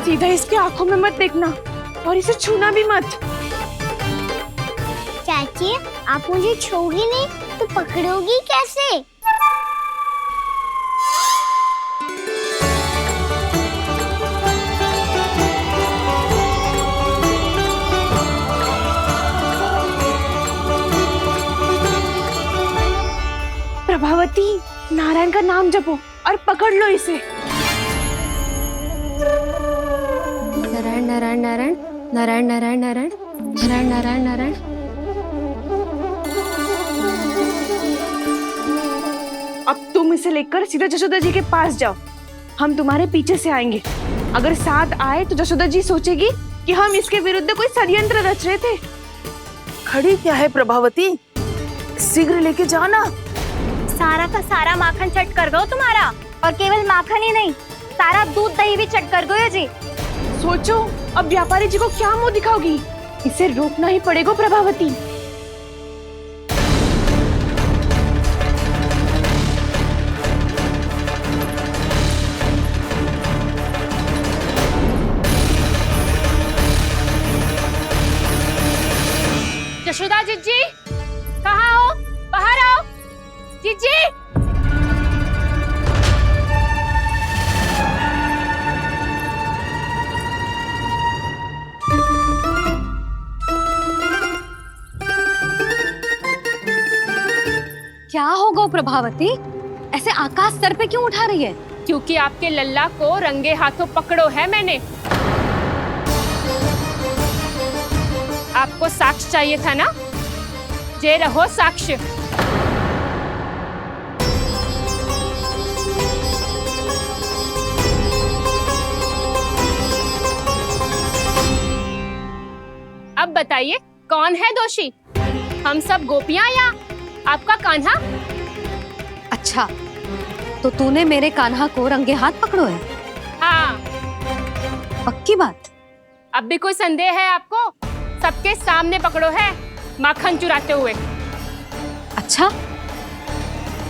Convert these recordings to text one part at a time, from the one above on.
सीधा इसके आंखों में मत देखना और इसे छूना भी मत। चाची, आप मुझे छूओगी नहीं तो पकड़ोगी कैसे? प्रभावती, नारायण का नाम जपो और पकड़ लो इसे। नारायण नारायण नारायण नारायण नारायण नारायण नारायण नारायण नारायण। अब तुम इसे लेकर सीधा जशोदा जी के पास जाओ, हम तुम्हारे पीछे से आएंगे। अगर साथ आए तो जशोदा जी सोचेगी कि हम इसके विरुद्ध कोई षड्यंत्र रच रहे थे। खड़ी क्या है प्रभावती, शीघ्र लेके जाना। सारा का सारा माखन चट कर गयो तुम्हारा, और केवल माखन ही नहीं, सारा दूध दही भी चट कर गयो जी। सोचो अब व्यापारी जी को क्या मुंह दिखाओगी। इसे रोकना ही पड़ेगा प्रभावती। जशोदा जीजी, कहाँ हो? बाहर आओ जीजी। क्या होगा प्रभावती, ऐसे आकाश सर पे क्यों उठा रही है? क्योंकि आपके लल्ला को रंगे हाथों पकड़ो है मैंने। आपको साक्ष्य चाहिए था ना, जे रहो साक्ष्य। अब बताइए कौन है दोषी, हम सब गोपियां या आपका कान्हा? अच्छा, तो तूने मेरे कान्हा को रंगे हाथ पकड़ो है? हाँ। पक्की बात? अब भी कोई संदेह है आपको? सबके सामने पकड़ो है, माखन चुराते हुए। अच्छा,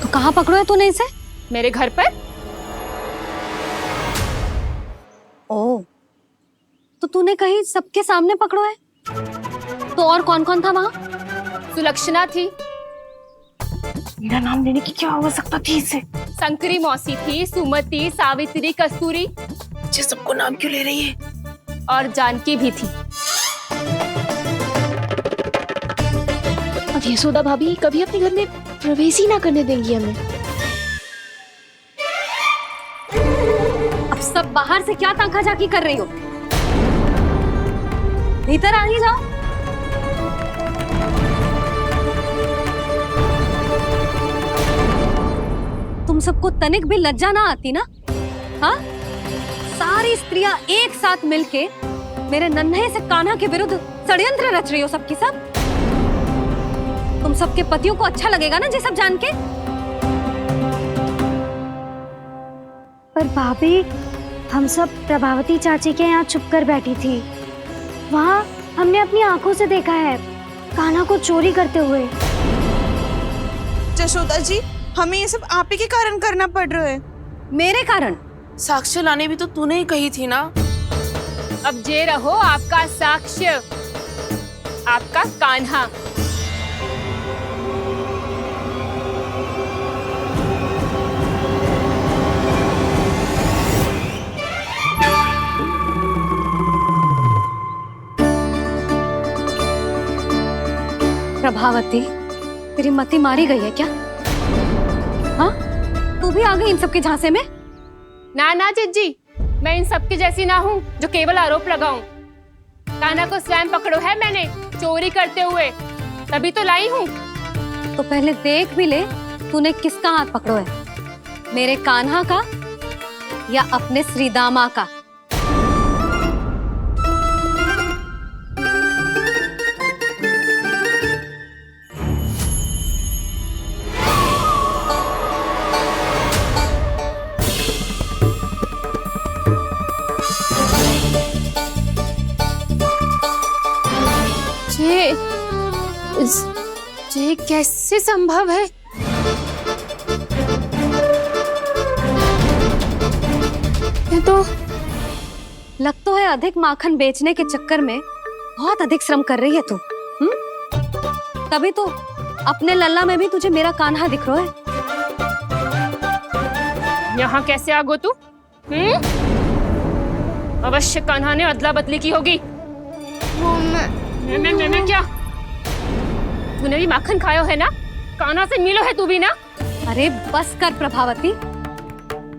तो कहाँ पकड़ो है तूने इसे? मेरे घर पर। ओ, तो तूने कहीं सबके सामने पकड़ो है? तो और कौन कौन था वहाँ? सुलक्षणा थी। मेरा नाम लेने की क्या आवश्यकता थी इसे? संकरी मौसी थी, सुमति, सावित्री, कस्तूरी। ये सबको नाम क्यों ले रही है? और जानकी भी थी। अब यशोदा भाभी कभी अपने घर में प्रवेश ही ना करने देंगी हमें। अब सब बाहर से क्या ताका झाकी कर रही हो? भीतर आ ही जाओ। तुम सबको तनिक भी लज्जा ना आती ना? हाँ? सारी स्त्रियां एक साथ मिलके मेरे नन्हे से कान्हा के विरुद्ध षड्यंत्र रच रही हो सबकी सब। तुम सबके पतियों को अच्छा लगेगा ना ये सब जान के? पर भाभी, हम सब प्रभावती चाची के यहाँ छुप कर बैठी थी। वहाँ हमने अपनी आंखों से देखा है कान्हा को चोरी करते हुए। जशोदा जी, हमें ये सब आप ही के कारण करना पड़ रहा है। मेरे कारण? साक्ष्य लाने भी तो तूने ही कही थी ना। अब जे रहो आपका साक्ष्य, आपका कान्हा। प्रभावती, तेरी मति मारी गई है क्या? हाँ? तू भी आ गई इन सबके झांसे में? ना ना जिज्जी, मैं इन सबकी जैसी ना हूँ जो केवल आरोप लगाऊं। कान्हा को स्वयं पकड़ो है मैंने चोरी करते हुए, तभी तो लाई हूँ। तो पहले देख भी ले तूने किसका हाथ पकड़ो है, मेरे कान्हा का या अपने श्रीदामा का? ये कैसे संभव है? लग तो है अधिक माखन बेचने के चक्कर में बहुत अधिक श्रम कर रही है तू। तभी तो अपने लल्ला में भी तुझे मेरा कान्हा दिख रहा है। यहाँ कैसे आ गो तू? अवश्य कान्हा ने अदला बदली की होगी। मैं क्या? तूने भी माखन खायो है ना? कान्हा से मिलो है तू भी ना? अरे बस कर प्रभावती,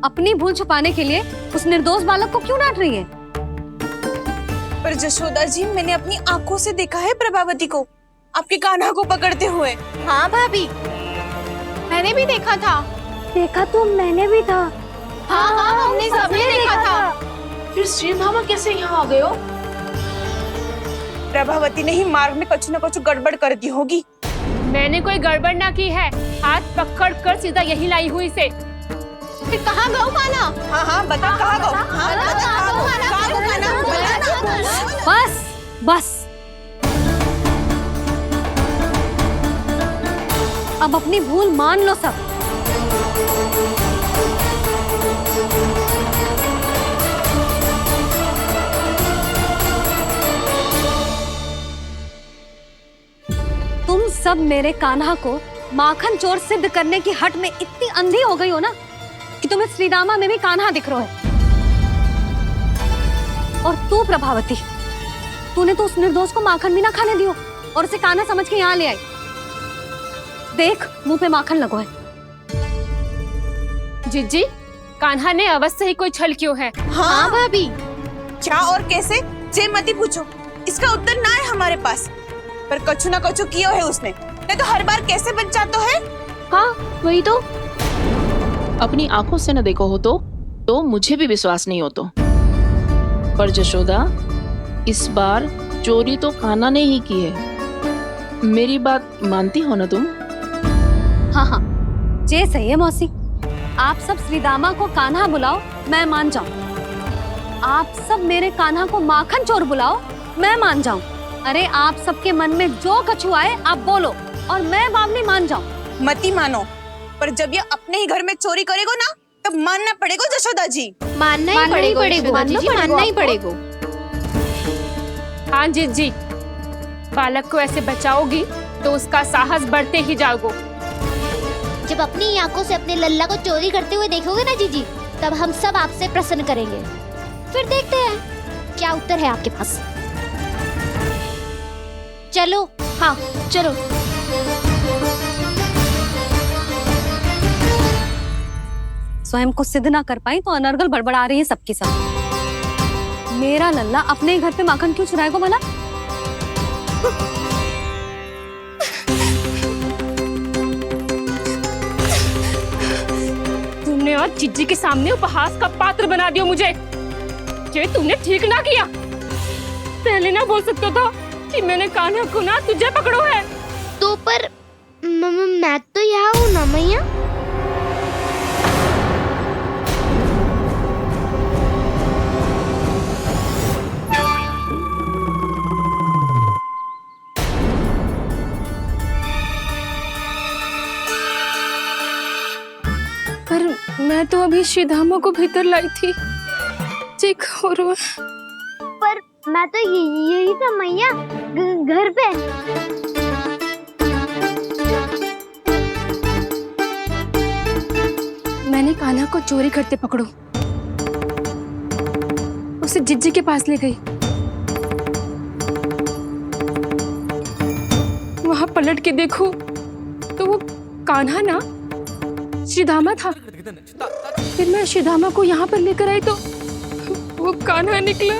अपनी भूल छुपाने के लिए उस निर्दोष बालक को क्यों डांट रही है? पर जशोदा जी, मैंने अपनी आंखों से देखा है प्रभावती को आपके कान्हा को पकड़ते हुए। हाँ भाभी, मैंने भी देखा था। देखा तो मैंने भी था। हाँ हाँ, हमने सबने देखा था। फिर श्रीधामा कैसे यहाँ आ गए हो? प्रभावती ने ही मार्ग में कुछ न कुछ गड़बड़ कर दी होगी। मैंने कोई गड़बड़ ना की है, हाथ पकड़ कर सीधा यही लाई हुई से। फिर कहाँ गौ कान्हा? हाँ हाँ, बता कहाँ गो? हाँ बता कहाँ गो? कहाँ गो कान्हा? बस बस, अब अपनी भूल मान लो सब। तुम सब मेरे कान्हा को माखन चोर सिद्ध करने की हट में इतनी अंधी हो गई हो ना कि तुम्हें श्रीदामा में भी कान्हा दिख रहा है। और तू प्रभावती, तूने तो उस निर्दोष को माखन भी ना खाने दियो और उसे कान्हा समझ के यहाँ ले आई। देख, मुंह पे माखन लगो है। जिज्जी, कान्हा ने अवश्य ही कोई छल क्यों है। हाँ भाभी, क्या और कैसे? जे मती पूछो, इसका उत्तर ना है हमारे पास। पर कछु ना कछु किया है उसने, नहीं तो हर बार कैसे बच जाता है। हाँ वही तो। अपनी आंखों से न देखो हो तो मुझे भी विश्वास नहीं हो तो। पर जशोदा, इस बार चोरी तो कान्हा ने ही की है। मेरी बात मानती हो ना तुम? हाँ हाँ, जे सही है मौसी। आप सब श्रीदामा को कान्हा बुलाओ, मैं मान जाऊं। आप सब मेरे कान्हा को माखन चोर बुलाओ, मैं मान जाऊं। अरे आप सबके मन में जो कछु आए आप बोलो और मैं बावली मान जाऊं। मती मानो, पर जब ये अपने ही घर में चोरी करेगो ना, तब मानना पड़ेगा जशोदा जी। मानना ही पड़ेगा, मानना ही पड़ेगा। हाँ जिज्जी, बालक को ऐसे बचाओगी तो उसका साहस बढ़ते ही जाओगे। जब अपनी आंखों से अपने लल्ला को चोरी करते हुए देखोगे ना जीजी, तब हम सब आपसे प्रसन्न करेंगे। फिर देखते हैं क्या उत्तर है आपके पास। चलो। हाँ चलो। स्वयं को सिद्ध ना कर पाई तो अनर्गल बड़बड़ा रही है सबके साथ। मेरा लल्ला अपने ही घर पे माखन क्यों चुराएगा भला? तुमने आज जिज्जी के सामने उपहास का पात्र बना दिया मुझे। ये तुमने ठीक ना किया। पहले ना बोल सकता था कि मैंने कान्हा को ना तुझे पकड़ो है। तो पर मैं तो यहाँ हूँ ना मैया। पर मैं तो अभी श्रीधामा को भीतर लाई थी। चेक हो रहा है। पर मैं तो यही था मैया, घर पे। मैंने कान्हा को चोरी करते पकड़ो, उसे जिज्जी के पास ले गई। वहां पलट के देखो तो वो कान्हा ना श्रीधामा था। फिर मैं श्रीधामा को यहाँ पर लेकर आई तो वो कान्हा निकला।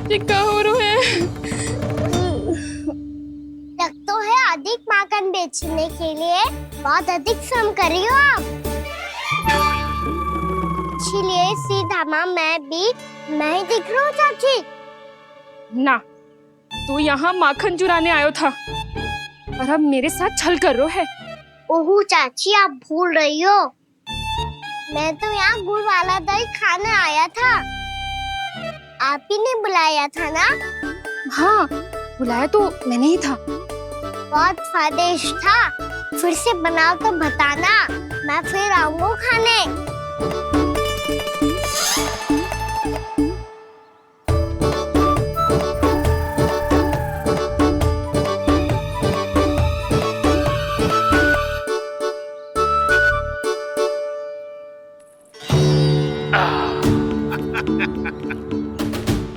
ये क्या हो रहा है? लग तो है अधिक माखन बेचने के लिए बहुत अधिक श्रम कर रही हो आप। इसलिए सीधामा मैं ही दिख रहा हूँ चाची। ना, तू यहाँ माखन चुराने आयो था और अब मेरे साथ छल कर रहा है। ओह चाची, आप भूल रही हो, मैं तो यहाँ गुड़ वाला दही खाने आया था। आप ही ने बुलाया था ना? हाँ, बुलाया तो मैंने ही था। बहुत स्वादिष्ट था। फिर से बनाओ तो बताना, मैं फिर आऊंगा खाने।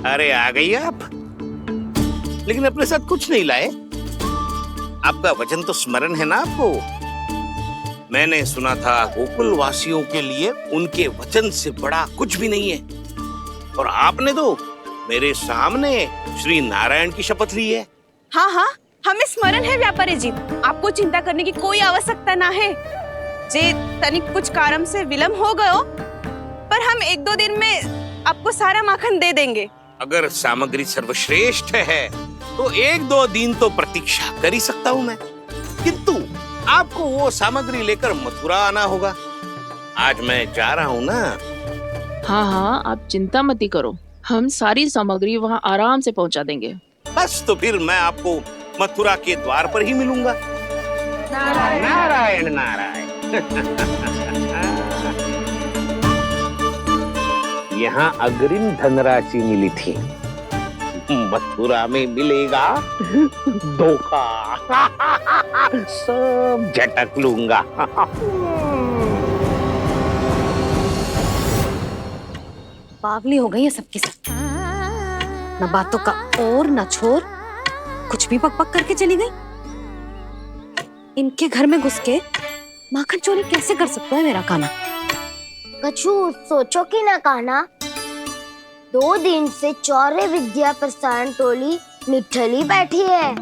अरे आ गई आप, लेकिन अपने साथ कुछ नहीं लाए। आपका वचन तो स्मरण है ना आपको? मैंने सुना था गोकुल वासियों के लिए उनके वचन से बड़ा कुछ भी नहीं है, और आपने तो मेरे सामने श्री नारायण की शपथ ली है। हाँ हाँ, हमें स्मरण है व्यापारी जी, आपको चिंता करने की कोई आवश्यकता ना है। जे तनिक कुछ कारण से विलंब हो गयो, पर हम 1-2 दिन में आपको सारा माखन दे देंगे। अगर सामग्री सर्वश्रेष्ठ है तो 1-2 दिन तो प्रतीक्षा कर ही सकता हूँ मैं, किंतु आपको वो सामग्री लेकर मथुरा आना होगा। आज मैं जा रहा हूँ ना। हाँ हाँ, आप चिंता मत करो, हम सारी सामग्री वहाँ आराम से पहुँचा देंगे। बस तो फिर मैं आपको मथुरा के द्वार पर ही मिलूंगा। नारायण नारायण। यहाँ अग्रिम धनराशि मिली थी, मथुरा में मिलेगा धोखा। सब झटक लूंगा। बावली हो गई है सबकी सब, न बातों का और न छोर, कुछ भी बक बक करके चली गई। इनके घर में घुस के माखन चोरी कैसे कर सकता है मेरा कान्हा? कछु सोचो कि ना कान्हा, 2 दिन से चौर्य विद्या प्रसारण टोली निठली बैठी है।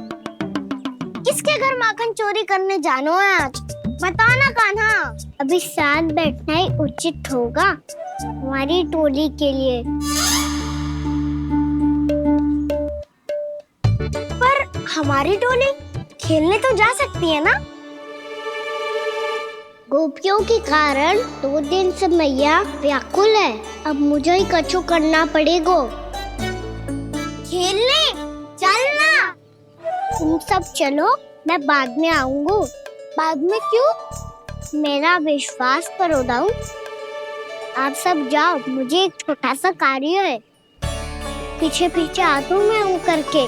किसके घर माखन चोरी करने जानो है आज? बताओ ना कान्हा। अभी साथ बैठना ही उचित होगा हमारी टोली के लिए। पर हमारी टोली खेलने तो जा सकती है ना? गोपियों के कारण 2 दिन से मैया व्याकुल है। अब मुझे ही कछु करना पड़ेगा। खेलने चलना। तुम सब चलो, मैं बाद में आऊंगा। बाद में क्यों? मेरा विश्वास करो दाऊ। आप सब जाओ, मुझे एक छोटा सा कार्य है। पीछे पीछे आता हूँ मैं हूँ करके।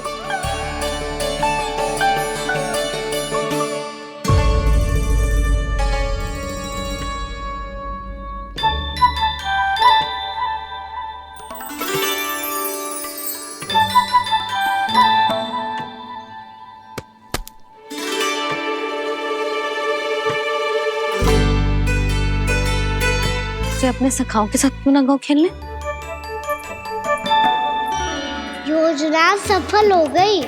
से अपने सखाओं के साथ क्यों ना गाँव खेलने? योजना सफल हो गई।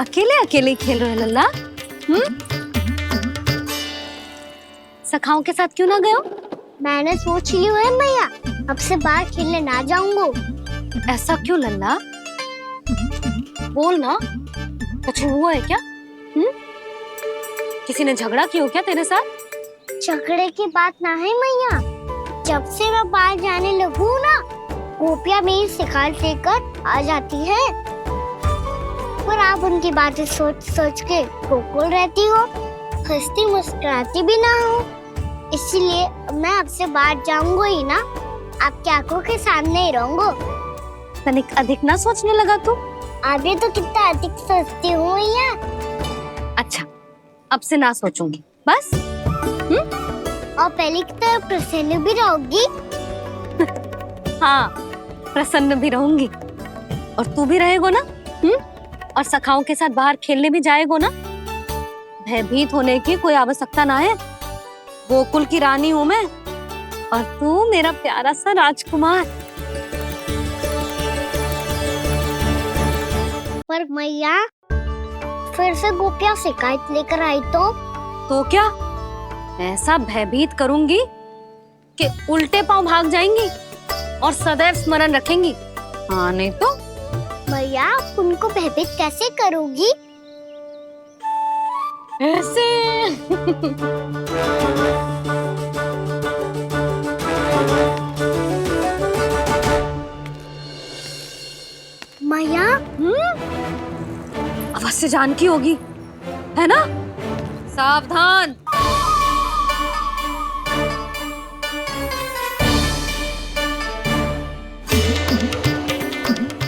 अकेले अकेले ही खेल रहे लल्ला? सखाओं के साथ क्यों ना गए हो? मैंने सोच लिया है मैया, अब से बाहर खेलने ना जाऊंगा। ऐसा क्यों लल्ला? बोल ना, कुछ हुआ है क्या? किसी ने झगड़ा किया हो क्या तेरे साथ? झगड़े की बात ना है मैया। जब से मैं बाहर जाने लगू ना, गोपियां मेरी शिकायत लेकर आ जाती है। पर आप उनकी बातें सोच सोच के गोकुल रहती हो, हंसती मुस्कुराती भी ना हो। इसीलिए मैं आपसे बाहर जाऊंगा ही ना, आपकी आंखों के सामने ही रहूंगा। तनिक अधिक ना सोचने लगा तू? आगे तो कितना अधिक सोचती हूँ मैया। अच्छा, अब से ना सोचूंगी बस। और पहले की तरह प्रसन्न भी रहोगी। हाँ, प्रसन्न भी रहूंगी। और तू भी रहेगो ना? और सखाओं के साथ बाहर खेलने भी जाएगो ना? भयभीत होने की कोई आवश्यकता ना है। गोकुल की रानी हूँ मैं, और तू मेरा प्यारा सा राजकुमार। पर मैया, फिर से गोपियां शिकायत लेकर आई तो क्या ऐसा भयभीत करूंगी कि उल्टे पांव भाग जाएंगी और सदैव स्मरण रखेंगी? हाँ नहीं तो? मैया, आप उनको भयभीत कैसे करोगी? ऐसे। मैया, अवश्य जानकी होगी, है ना? सावधान।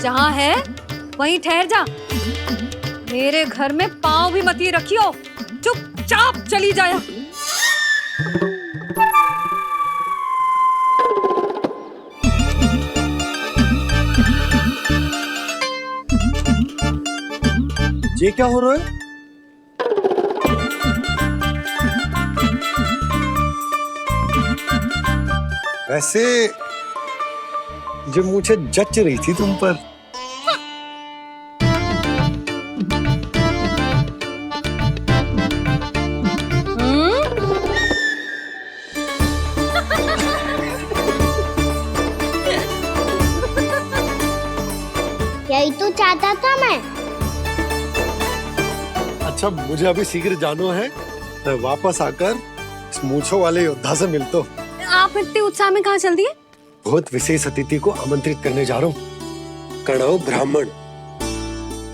जहाँ है वहीं ठहर जा। मेरे घर में पाँव भी मत ही रखियो, चुपचाप चली जाया। ये क्या हो रहा है? वैसे जो मुझे जच रही थी तुम पर। यही तो चाहता था मैं। अच्छा मुझे अभी शीघ्र जाना है, मैं वापस आकर इस मूंछों वाले योद्धा से मिलता हूँ। आप इतने उत्साह में कहाँ चल दिए? बहुत विशेष अतिथि को आमंत्रित करने जा रहा हूँ, कणव ब्राह्मण।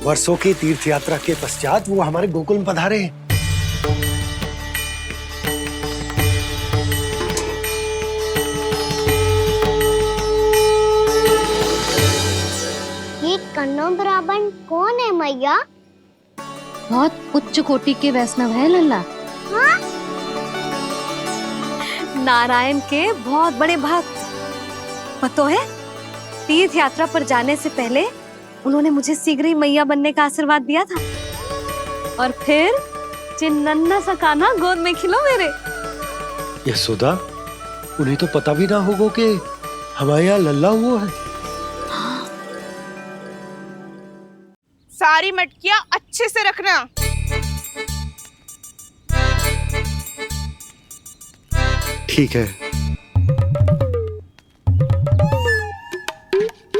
वर्षों की तीर्थ यात्रा के पश्चात वो हमारे गोकुल में पधारे हैं। ये कन्नौ ब्राह्मण कौन है मैया? बहुत उच्च कोटि के वैष्णव है लल्ला। हाँ? नारायण के बहुत बड़े भक्त। पतो है, तीर्थ यात्रा पर जाने से पहले उन्होंने मुझे शीघ्र ही मैया बनने का आशीर्वाद दिया था, और फिर चिन्नन्ना सा कान्हा गोद में खिलो मेरे। यशोदा, उन्हें तो पता भी ना होगा कि हमारे यहाँ लल्ला हुआ है। सारी मटकियां अच्छे से रखना। ठीक है।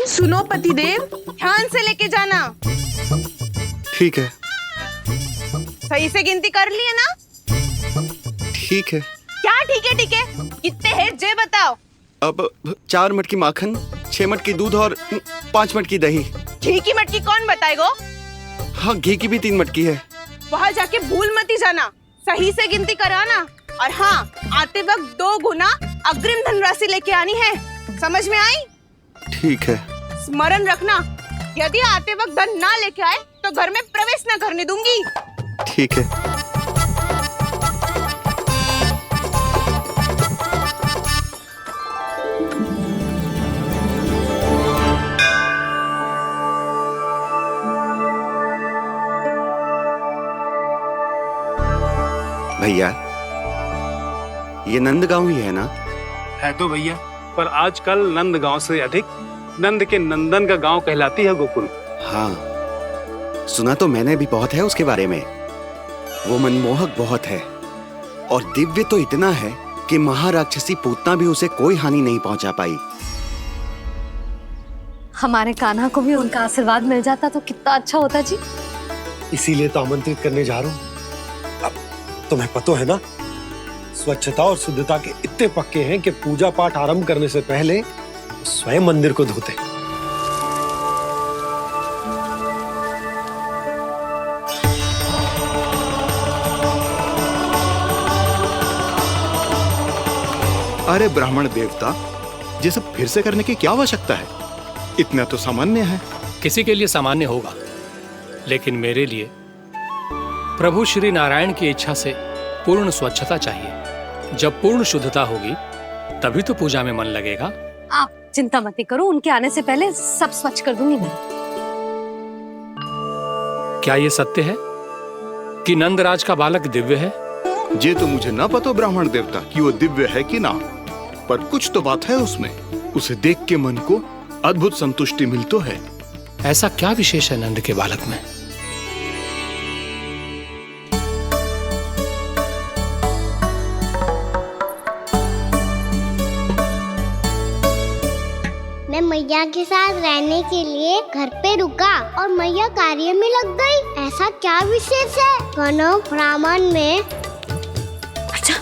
सुनो पतिदेव, ध्यान से लेके जाना। ठीक है। सही से गिनती कर लिए ना? ठीक है। क्या ठीक है? ठीक है, कितने हैं जे बताओ। अब 4 मटकी माखन, 6 मटकी दूध और 5 मटकी दही। घी की मटकी कौन बताएगा? हाँ, घी की भी 3 मटकी है। वहाँ जाके भूल मती जाना, सही से गिनती कराना। और हाँ, आते वक्त 2 गुना अग्रिम धनराशि लेके आनी है, समझ में आई? ठीक है। स्मरण रखना, यदि आते वक्त धन ना लेके आए तो घर में प्रवेश न करने दूंगी। ठीक है। भैया, ये नंदगांव ही है ना? है तो भैया, पर आजकल नंदगांव से अधिक नंद के नंदन का गांव कहलाती है गोकुल। हाँ, सुना तो मैंने भी बहुत है उसके बारे में। वो मनमोहक बहुत है और दिव्य तो इतना है कि महाराक्षसी पूतना भी उसे कोई हानि नहीं पहुंचा पाई। हमारे कान्हा को भी उनका आशीर्वाद मिल जाता तो कितना अच्छा होता जी। इसीलिए तो आमंत्रित करने जा रहा हूँ। अब तुम्हें पता है ना, स्वच्छता और शुद्धता के इतने पक्के हैं कि पूजा पाठ आरंभ करने से पहले स्वयं मंदिर को धोते। अरे ब्राह्मण देवता, ये सब फिर से करने की क्या आवश्यकता है? इतना तो सामान्य है। किसी के लिए सामान्य होगा, लेकिन मेरे लिए प्रभु श्री नारायण की इच्छा से पूर्ण स्वच्छता चाहिए। जब पूर्ण शुद्धता होगी तभी तो पूजा में मन लगेगा। आप चिंता मत करो, उनके आने से पहले सब स्वच्छ कर दूंगी मैं। क्या ये सत्य है कि नंदराज का बालक दिव्य है? ये तो मुझे ना पता ब्राह्मण देवता कि वो दिव्य है कि ना, पर कुछ तो बात है उसमें। उसे देख के मन को अद्भुत संतुष्टि मिल तो है। ऐसा क्या विशेष है नंद के बालक में? मैं मैया के साथ रहने के लिए घर पे रुका और मैया कार्य में लग गई। ऐसा क्या विशेष है कन्नौ ब्राह्मण में? अच्छा,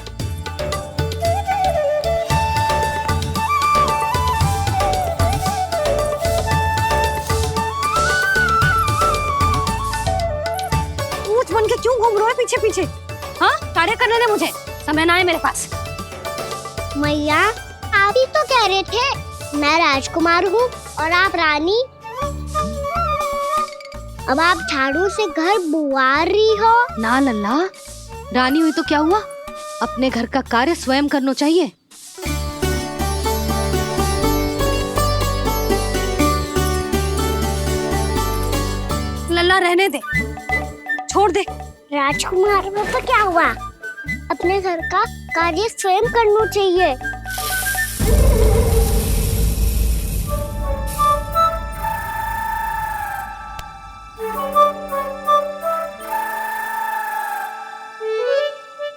ऊंच बन के क्यों घूम रहे हो पीछे पीछे? हाँ, कार्य करने दे मुझे, समय ना है मेरे पास। मैया, आप ही तो कह रहे थे मैं राजकुमार हूँ और आप रानी। अब आप झाड़ू से घर बुआर रही हो। ना लल्ला, रानी हुई तो क्या हुआ, अपने घर का कार्य स्वयं करना चाहिए। लल्ला रहने दे, छोड़ दे। राजकुमार में तो क्या हुआ, अपने घर का कार्य स्वयं करना चाहिए।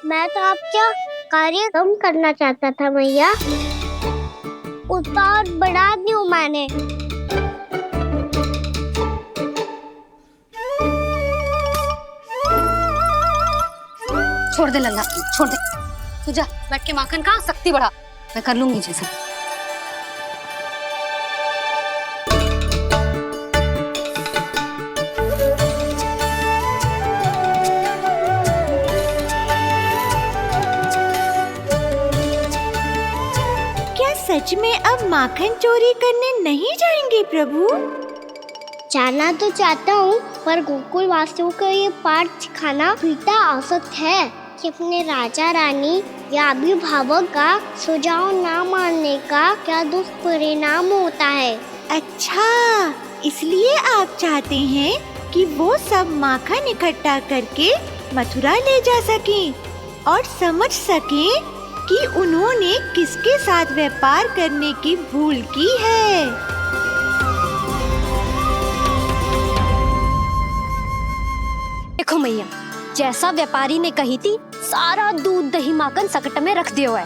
मैं तो आपका कार्य कम करना चाहता था मैया, उसका और बढ़ा दूं मैंने। छोड़ दे लल्ला, छोड़ दे। तू जा बैठ के माखन खा, शक्ति बढ़ा, मैं कर लूंगी जैसे। क्या सच में अब माखन चोरी करने नहीं जाएंगे प्रभु? जाना तो चाहता हूँ, पर गोकुल वासियों को ये पाठ सिखाना पिता आवश्यक है कि अपने राजा रानी या अभिभावक का सुझाव ना मानने का क्या दुष्परिणाम होता है। अच्छा, इसलिए आप चाहते हैं कि वो सब माखन इकट्ठा करके मथुरा ले जा सकें और समझ सकें कि उन्होंने किसके साथ व्यापार करने की भूल की है। देखो मैया, जैसा व्यापारी ने कही थी, सारा दूध दही माखन सकट में रख दिया है।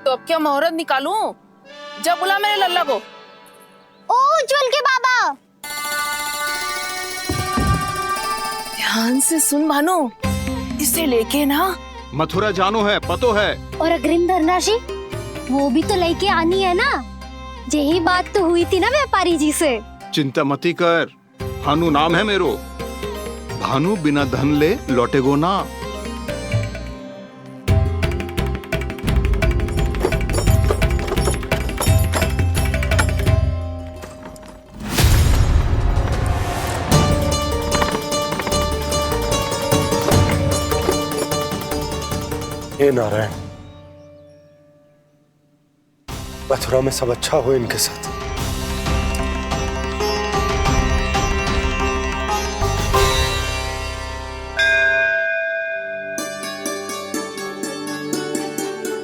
तो अब क्या मुहूर्त निकालूं? जब बुला मेरे लल्ला को। ओ उज्जवल के बाबा, ध्यान से सुन भानु, इसे लेके ना मथुरा जानो है, पतो है। और अग्रिम धनराशि वो भी तो लेके आनी है ना। यही बात तो हुई थी ना व्यापारी जी से। चिंता मती कर, भानु नाम है मेरो। भानु बिना धन ले लौटेगो ना। हे नारायण, मथुरा में सब अच्छा हो इनके साथ।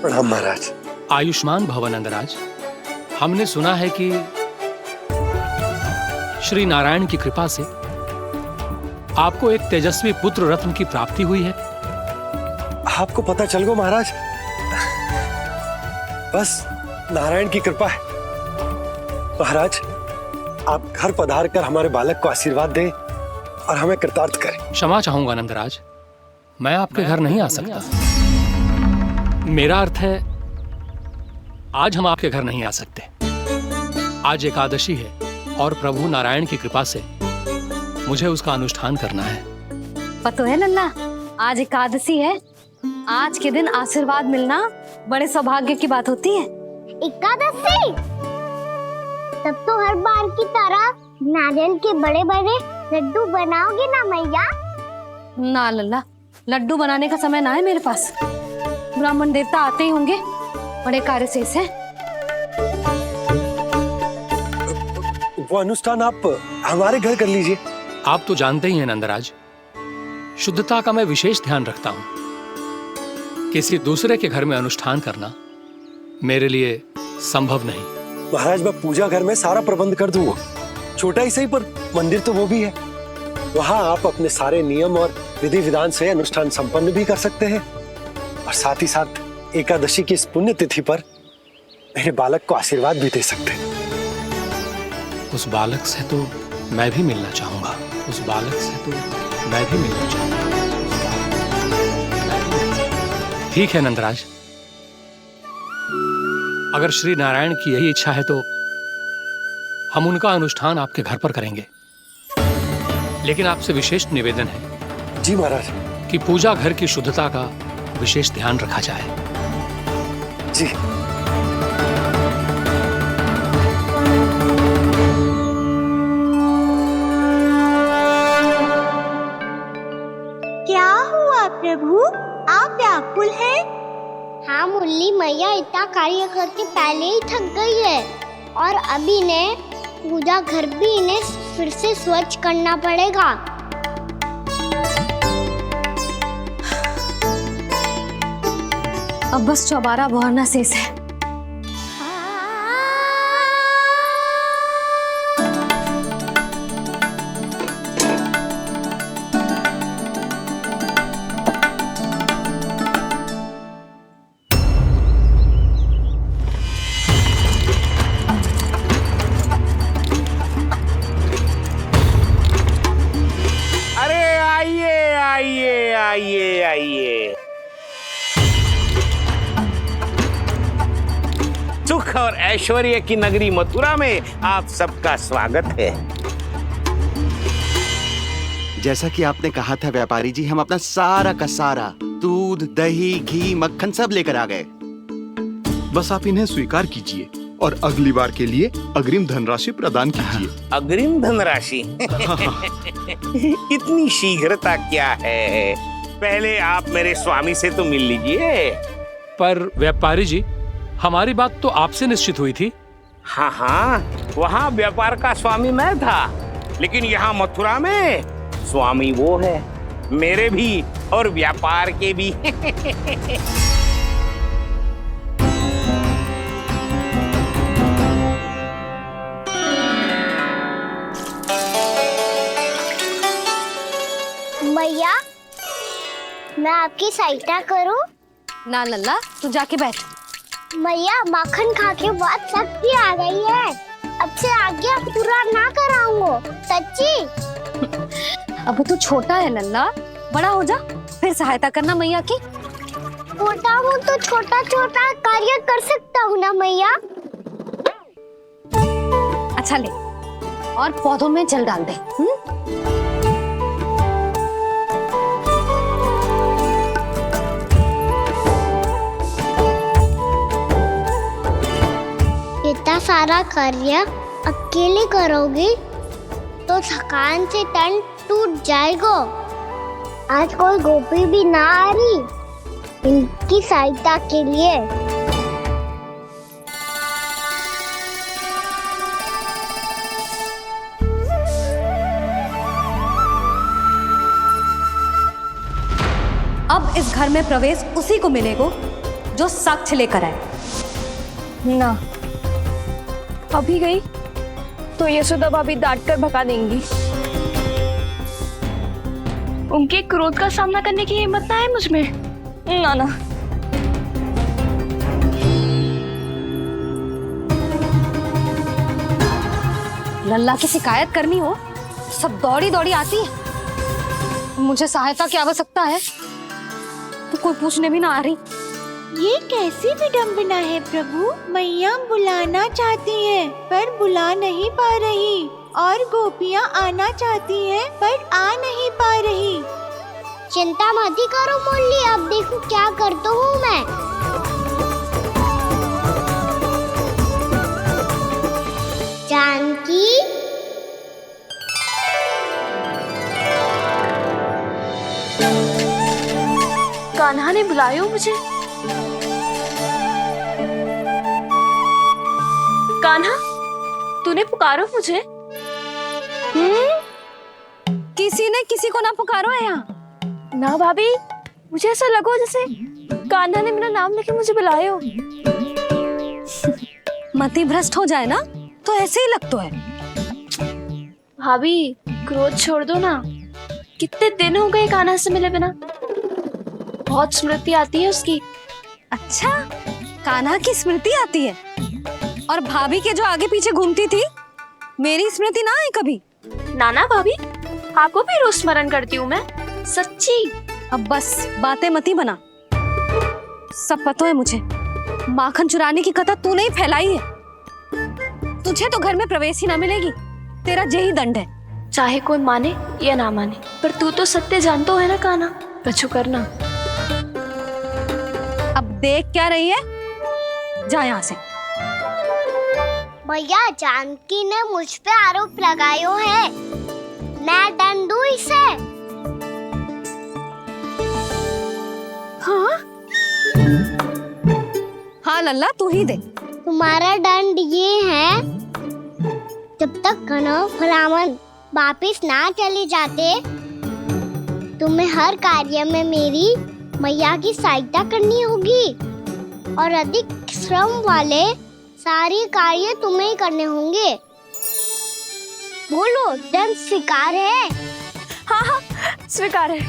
प्रणाम महाराज। आयुष्मान भव नंदराज। हमने सुना है कि श्री नारायण की कृपा से आपको एक तेजस्वी पुत्र रत्न की प्राप्ति हुई है। आपको पता चल गो महाराज, बस नारायण की कृपा है। महाराज, आप घर पधार कर हमारे बालक को आशीर्वाद दें और हमें कृतार्थ करें। क्षमा चाहूंगा नंदराज, मैं आपके घर नहीं आ सकता। मेरा अर्थ है, आज हम आपके घर नहीं आ सकते। आज एकादशी है और प्रभु नारायण की कृपा से मुझे उसका अनुष्ठान करना है। पता है लल्ला, आज एकादशी है। आज के दिन आशीर्वाद मिलना बड़े सौभाग्य की बात होती है। एकादशी, तब तो हर बार की तरह नारियल के बड़े बड़े लड्डू बनाओगे ना मैया? ना लल्ला, लड्डू बनाने का समय ना है मेरे पास। ब्राह्मण देवता आते ही होंगे, बड़े कार्य शेष हैं। वो अनुष्ठान आप हमारे घर कर लीजिए। आप तो जानते ही हैं नंदराज, शुद्धता का मैं विशेष ध्यान रखता हूं। किसी दूसरे के घर में अनुष्ठान करना मेरे लिए संभव नहीं। महाराज, मैं पूजा घर में सारा प्रबंध कर दूंगा। छोटा ही सही, पर मंदिर तो वो भी है। वहां आप अपने सारे नियम और विधि विधान से अनुष्ठान संपन्न भी कर सकते हैं और साथ ही साथ एकादशी की इस पुण्य तिथि पर मेरे बालक को आशीर्वाद भी दे सकते हैं। उस बालक से तो मैं भी मिलना चाहूंगा। उस बालक से तो मैं भी मिलना चाहूंगा। ठीक है नंदराज, अगर श्री नारायण की यही इच्छा है तो हम उनका अनुष्ठान आपके घर पर करेंगे। लेकिन आपसे विशेष निवेदन है। जी महाराज। कि पूजा घर की शुद्धता का विशेष ध्यान रखा जाए। जी। क्या हुआ प्रभु, आप व्याकुल हैं? हाँ मुरली मैया, इतना कार्य करके पहले ही थक गई है और अभी ने पूजा घर भी इन्हें फिर से स्वच्छ करना पड़ेगा। अब बस चौबारा बहरना शेष है। अरे आइए आइए आइए आइए, सुख और ऐश्वर्य की नगरी मथुरा में आप सबका स्वागत है। जैसा कि आपने कहा था व्यापारी जी, हम अपना सारा का सारा दूध, दही, घी, मक्खन सब लेकर आ गए। बस आप इन्हें स्वीकार कीजिए और अगली बार के लिए अग्रिम धनराशि प्रदान कीजिए। अग्रिम धनराशि? इतनी शीघ्रता क्या है? पहले आप मेरे स्वामी से तो मिल लीजिए। पर व्यापारी जी, हमारी बात तो आपसे निश्चित हुई थी। हाँ हाँ, वहाँ व्यापार का स्वामी मैं था, लेकिन यहाँ मथुरा में स्वामी वो है, मेरे भी और व्यापार के भी। मैया, मैं आपकी सहायता करूं? ना लल्ला, तू जाके बैठ। मैया, माखन खा के बात शक्ति आ गई है। अब से आगे पूरा ना कराऊंगा, सच्ची। अब तू छोटा है लल्ला, बड़ा हो जा फिर सहायता करना मैया की। छोटा हूँ तो छोटा छोटा कार्य कर सकता हूँ ना मैया। अच्छा ले, और पौधों में जल डाल दे। इतना सारा कार्य अकेले करोगी तो थकान से तन टूट जाएगा। आज कोई गोपी भी ना आ रही इनकी सहायता के लिए। अब इस घर में प्रवेश उसी को मिलेगा जो साक्ष्य लेकर आए। ना, अभी गई तो यशोदा भाभी डांट कर भगा देंगी। उनके क्रोध का सामना करने की हिम्मत ना है मुझ में। ना ना। लल्ला की शिकायत करनी हो सब दौड़ी दौड़ी आती है। मुझे सहायता की आवश्यकता है तो कोई पूछने भी ना आ रही। ये कैसी विडंबना है प्रभु। मैया बुलाना चाहती हैं पर बुला नहीं पा रही, और गोपियाँ आना चाहती हैं पर आ नहीं पा रही। चिंता मत करो मुरली, अब देखो क्या करता हूँ मैं। जानकी, कान्हा ने बुलाया हो मुझे। कान्हा, तूने पुकारो मुझे। किसी ने किसी को ना पुकारो है यहाँ। ना भाभी, मुझे ऐसा लगो जैसे कान्हा ने मेरा नाम लेके मुझे बुलाया हो। मति भ्रष्ट हो जाए ना तो ऐसे ही लगता है। भाभी, क्रोध छोड़ दो ना। कितने दिन हो गए कान्हा से मिले बिना। बहुत स्मृति आती है उसकी। अच्छा, कान्हा की स्मृति आती है? और भाभी के जो आगे पीछे घूमती थी, मेरी स्मृति ना है कभी? नाना भाभी, आपको भी रोज स्मरण करती हूँ मैं, सच्ची। अब बस बातें मत ही बना। सब पता है मुझे। माखन चुराने की कथा तूने ही फैलाई है। तुझे तो घर में प्रवेश ही ना मिलेगी। तेरा यही दंड है। चाहे कोई माने या ना माने, पर तू तो सत्य जानतो है ना कान्हा। कछु करना। अब देख क्या रही है, जा यहाँ से। भैया, जानकी ने मुझ पे आरोप लगायो है, मैं दंड दूं इसे। हाँ हाँ लल्ला, तू ही दे। तुम्हारा दंड ये है, जब तक कनव ब्राह्मण वापिस ना चले जाते, तुम्हें हर कार्य में मेरी मैया की सहायता करनी होगी। और अधिक श्रम वाले सारे कार्य तुम्हें ही करने होंगे। बोलो, दंड स्वीकार है? हाँ हाँ, स्वीकार है।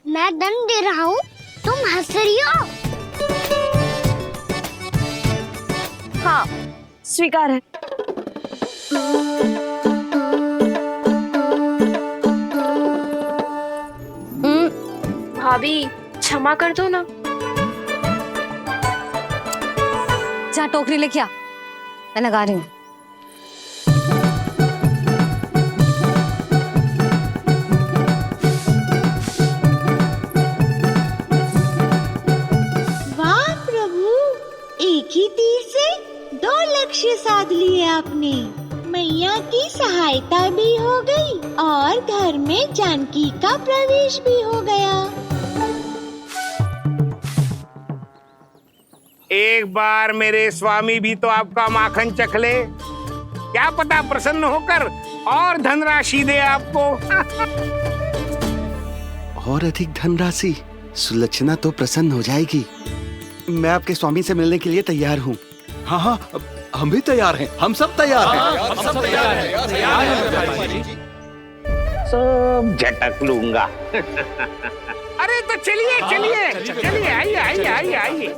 मैं दंड दे रहा हूँ, तुम हंस रही हो? हाँ, स्वीकार है। भाभी क्षमा कर दो ना। जा टोकरी लेके आ, मैं लगा रही हूँ। वाह प्रभु, एक ही तीर से 2 लक्ष्य साध लिए आपने। मैया की सहायता भी हो गई और घर में जानकी का प्रवेश भी हो गया। एक बार मेरे स्वामी भी तो आपका माखन चख ले, क्या पता प्रसन्न होकर और धनराशि दे आपको। और अधिक धनराशि? सुलक्षणा तो प्रसन्न हो जाएगी। मैं आपके स्वामी से मिलने के लिए तैयार हूँ। हाँ हाँ, हम भी तैयार हैं, हम सब तैयार हैं। हम सब तैयार हैं। सब झटक लूंगा। अरे तो चलिए चलिए चलिए, आइए आइए आइए आइए।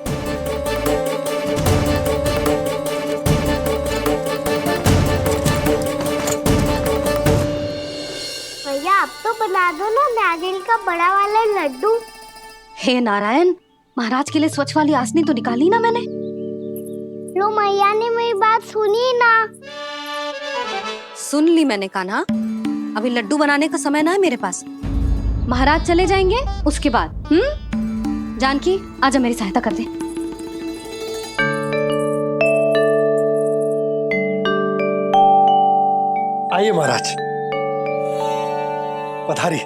भैया, आप तो बना दो ना नारियल का बड़ा वाला लड्डू। हे नारायण, महाराज के लिए स्वच्छ वाली आसनी तो निकाली ना मैंने। लो, मैया ने मेरी बात सुनी ना। सुन ली मैंने कान्हा, अभी लड्डू बनाने का समय ना है मेरे पास। महाराज चले जाएंगे उसके बाद। जानकी, आजा मेरी सहायता कर दे। आइए महाराज, पधारी।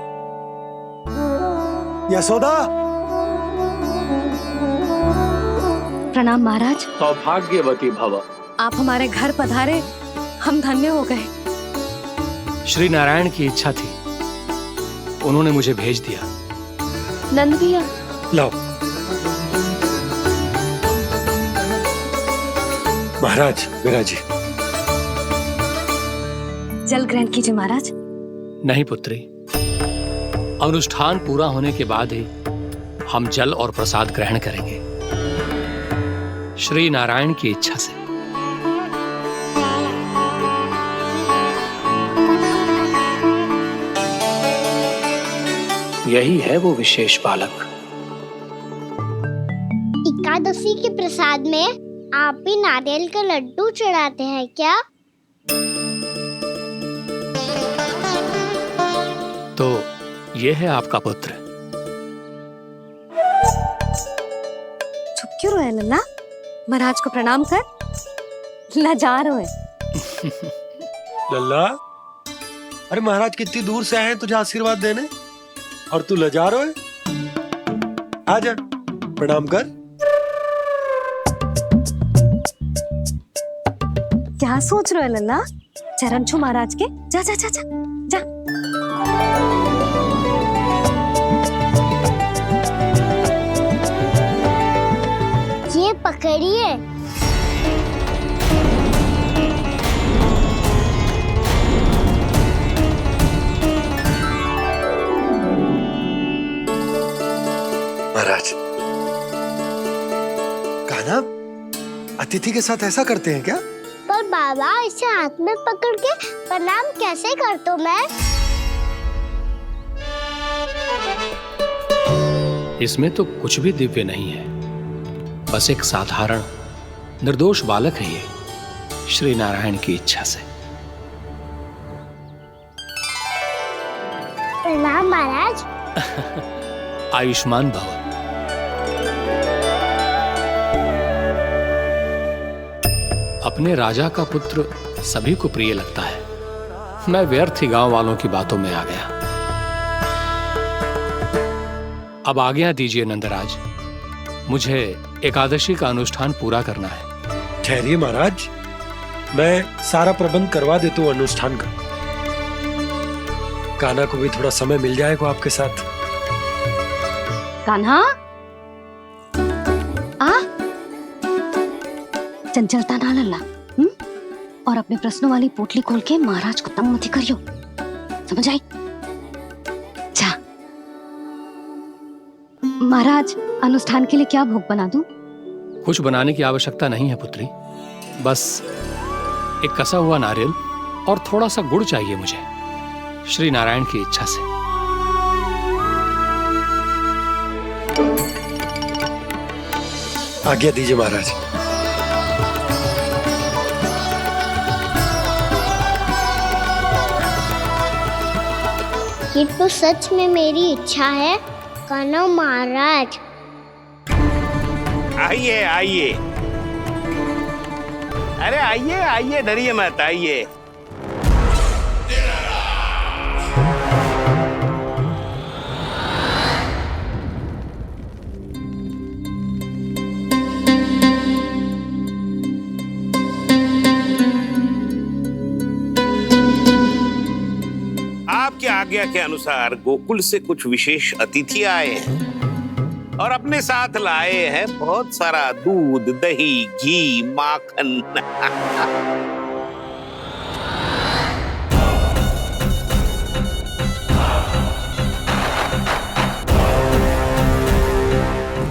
यशोदा। प्रणाम महाराज। सौभाग्यवती भव। आप हमारे घर पधारे, हम धन्य हो गए। श्री नारायण की इच्छा थी, उन्होंने मुझे भेज दिया। नंद भैया, लाओ। महाराज, विराजी। जल ग्रहण कीजिए महाराज। नहीं पुत्री, अनुष्ठान पूरा होने के बाद ही हम जल और प्रसाद ग्रहण करेंगे, श्री नारायण की इच्छा से। यही है वो विशेष बालक। एकादशी के प्रसाद में आप भी नारियल का लड्डू चढ़ाते हैं क्या? तो ये है आपका पुत्र। चुप क्यों रहे लल्ला? महाराज को प्रणाम कर, लजा रहे हैं। लल्ला, अरे महाराज कितनी दूर से आए हैं तुझे आशीर्वाद देने, और तू लजा रहा है? आजा, प्रणाम कर। क्या सोच रहे हो लल्ला? चरण छू महाराज के। जा जा जा जा जा। ये पकड़िए। महाराज, कान्हा, अतिथि के साथ ऐसा करते हैं क्या? पर बाबा, इसे हाथ में पकड़ के प्रणाम कैसे करता हूँ मैं? इसमें तो कुछ भी दिव्य नहीं है, बस एक साधारण निर्दोष बालक है ये, श्री नारायण की इच्छा से। प्रणाम महाराज। आयुष्मान भव। अपने राजा का पुत्र सभी को प्रिय लगता है। मैं व्यर्थ ही गांव वालों की बातों में आ गया। अब आज्ञा दीजिए नंदराज, मुझे एकादशी का अनुष्ठान पूरा करना है। ठहरिए महाराज, मैं सारा प्रबंध करवा देता हूँ अनुष्ठान का। कान्हा को भी थोड़ा समय मिल जाएगा आपके साथ। कान्हा आ चंचलता ना लल्ला, और अपने प्रश्नों वाली पोटली खोल के महाराज को तंग मत करियो, समझ आई? जा महाराज, अनुष्ठान के लिए क्या भोग बना दूं? कुछ बनाने की आवश्यकता नहीं है पुत्री, बस एक कसा हुआ नारियल और थोड़ा सा गुड़ चाहिए मुझे, श्री नारायण की इच्छा से। आज्ञा दीजिए महाराज। ये तो सच में मेरी इच्छा है कान्हा महाराज। आइए आइए, अरे आइए आइए, डरिए मत, आइए। आपकी आज्ञा के अनुसार गोकुल से कुछ विशेष अतिथि आए हैं और अपने साथ लाए हैं बहुत सारा दूध, दही, घी, माखन।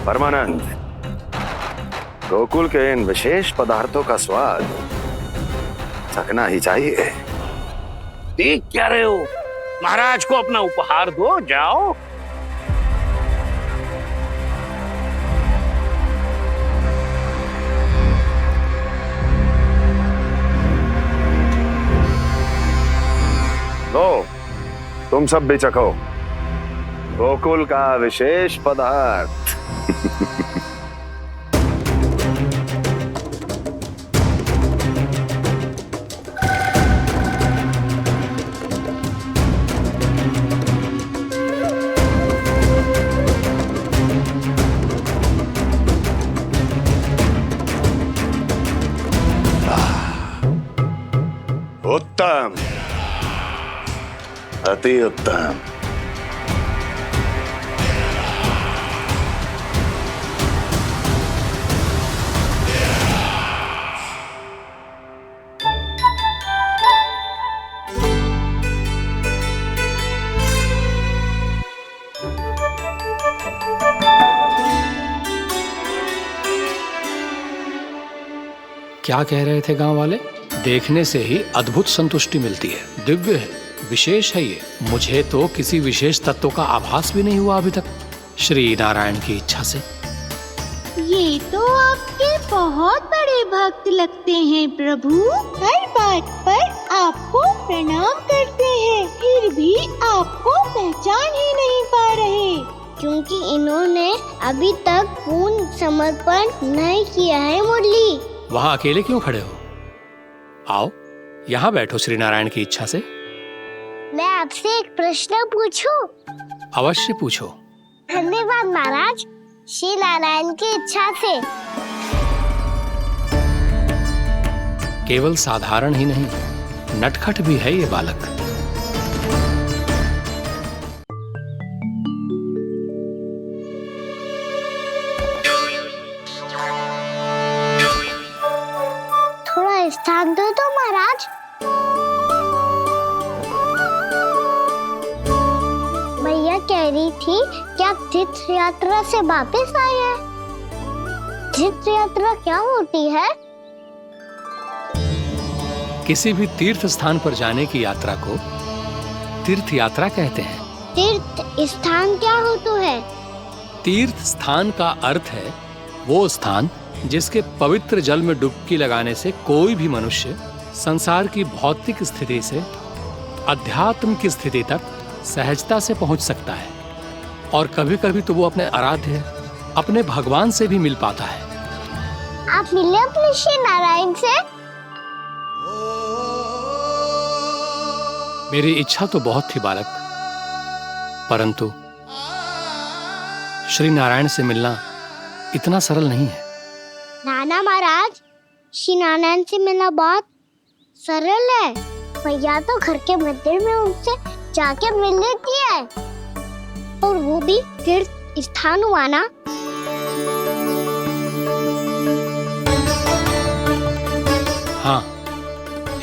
परमानंद, गोकुल के इन विशेष पदार्थों का स्वाद चखना ही चाहिए। देख क्या रहे हो, महाराज को अपना उपहार दो, जाओ। लो, तुम सब भी चखो गोकुल का विशेष पदार्थ। उत्तम, अति उत्तम। क्या कह रहे थे गांव वाले? देखने से ही अद्भुत संतुष्टि मिलती है, दिव्य है, विशेष है ये। मुझे तो किसी विशेष तत्व का आभास भी नहीं हुआ अभी तक, श्री नारायण की इच्छा से। ये तो आपके बहुत बड़े भक्त लगते हैं प्रभु, हर बात पर आपको प्रणाम करते हैं, फिर भी आपको पहचान ही नहीं पा रहे। क्योंकि इन्होंने अभी तक पूर्ण समर्पण नहीं किया है मुरली। वहां अकेले क्यों खड़े हो? आओ यहाँ बैठो श्री नारायण की इच्छा से। मैं आपसे एक प्रश्न पूछूं? अवश्य पूछो। धन्यवाद महाराज, श्री नारायण की इच्छा से। केवल साधारण ही नहीं, नटखट भी है ये बालक। थोड़ा स्थान दो तो महाराज। भैया कह रही थी कि आप तीर्थ यात्रा से वापस आए हैं। तीर्थ यात्रा क्या होती है? किसी भी तीर्थ स्थान पर जाने की यात्रा को तीर्थ यात्रा कहते हैं। तीर्थ स्थान क्या होता है? तीर्थ स्थान का अर्थ है वो स्थान जिसके पवित्र जल में डुबकी लगाने से कोई भी मनुष्य संसार की भौतिक स्थिति से अध्यात्म की स्थिति तक सहजता से पहुंच सकता है, और कभी कभी तो वो अपने आराध्य, अपने भगवान से भी मिल पाता है। आप मिले अपने श्री नारायण से? मेरी इच्छा तो बहुत थी बालक, परंतु श्री नारायण से मिलना इतना सरल नहीं है। नाना महाराज, श्री नारायण से मिलना बहुत सरल है। भैया तो घर के मंदिर में उनसे जाके मिल लेती है, और वो भी तीर्थ स्थान हुआ ना? हाँ,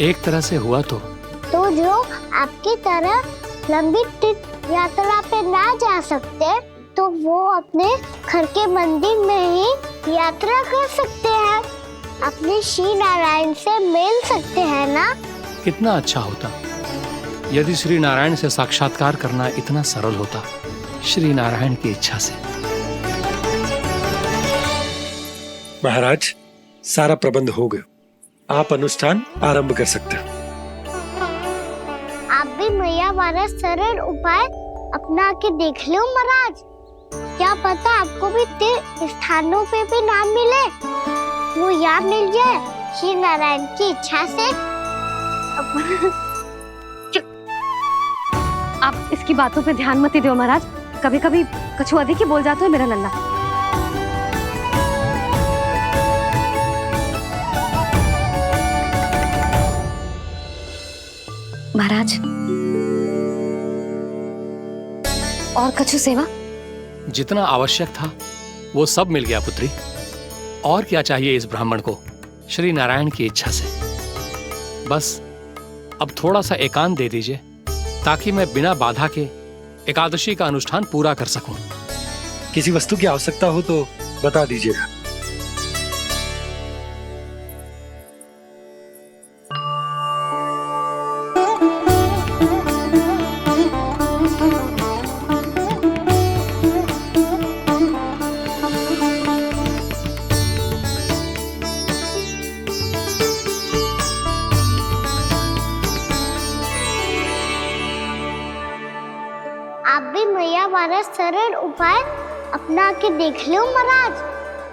एक तरह से हुआ तो जो आपकी तरह लंबी तीर्थ यात्रा पे ना जा सकते, तो वो अपने घर के मंदिर में ही यात्रा कर सकते हैं, अपने श्री नारायण से मिल सकते हैं ना? कितना अच्छा होता यदि श्री नारायण से साक्षात्कार करना इतना सरल होता, श्री नारायण की इच्छा से। महाराज, सारा प्रबंध हो गया, आप अनुष्ठान आरंभ कर सकते हैं। आप भी मैया वाला सरल उपाय अपना के देख लो महाराज। क्या पता आपको भी तीर्थ स्थानों पे भी नाम मिले, वो याद मिल जाए श्री नारायण की इच्छा से। आप इसकी बातों पे ध्यान मत दो महाराज, कभी कभी कछु अधिक ही बोल जाते हो मेरा नन्ना। महाराज, और कछु सेवा? जितना आवश्यक था वो सब मिल गया पुत्री। और क्या चाहिए इस ब्राह्मण को श्री नारायण की इच्छा से? बस अब थोड़ा सा एकांत दे दीजिए, ताकि मैं बिना बाधा के एकादशी का अनुष्ठान पूरा कर सकूं। किसी वस्तु की आवश्यकता हो तो बता दीजिएगा। आप भी मैया वाला सरल उपाय अपना के देख लो महाराज।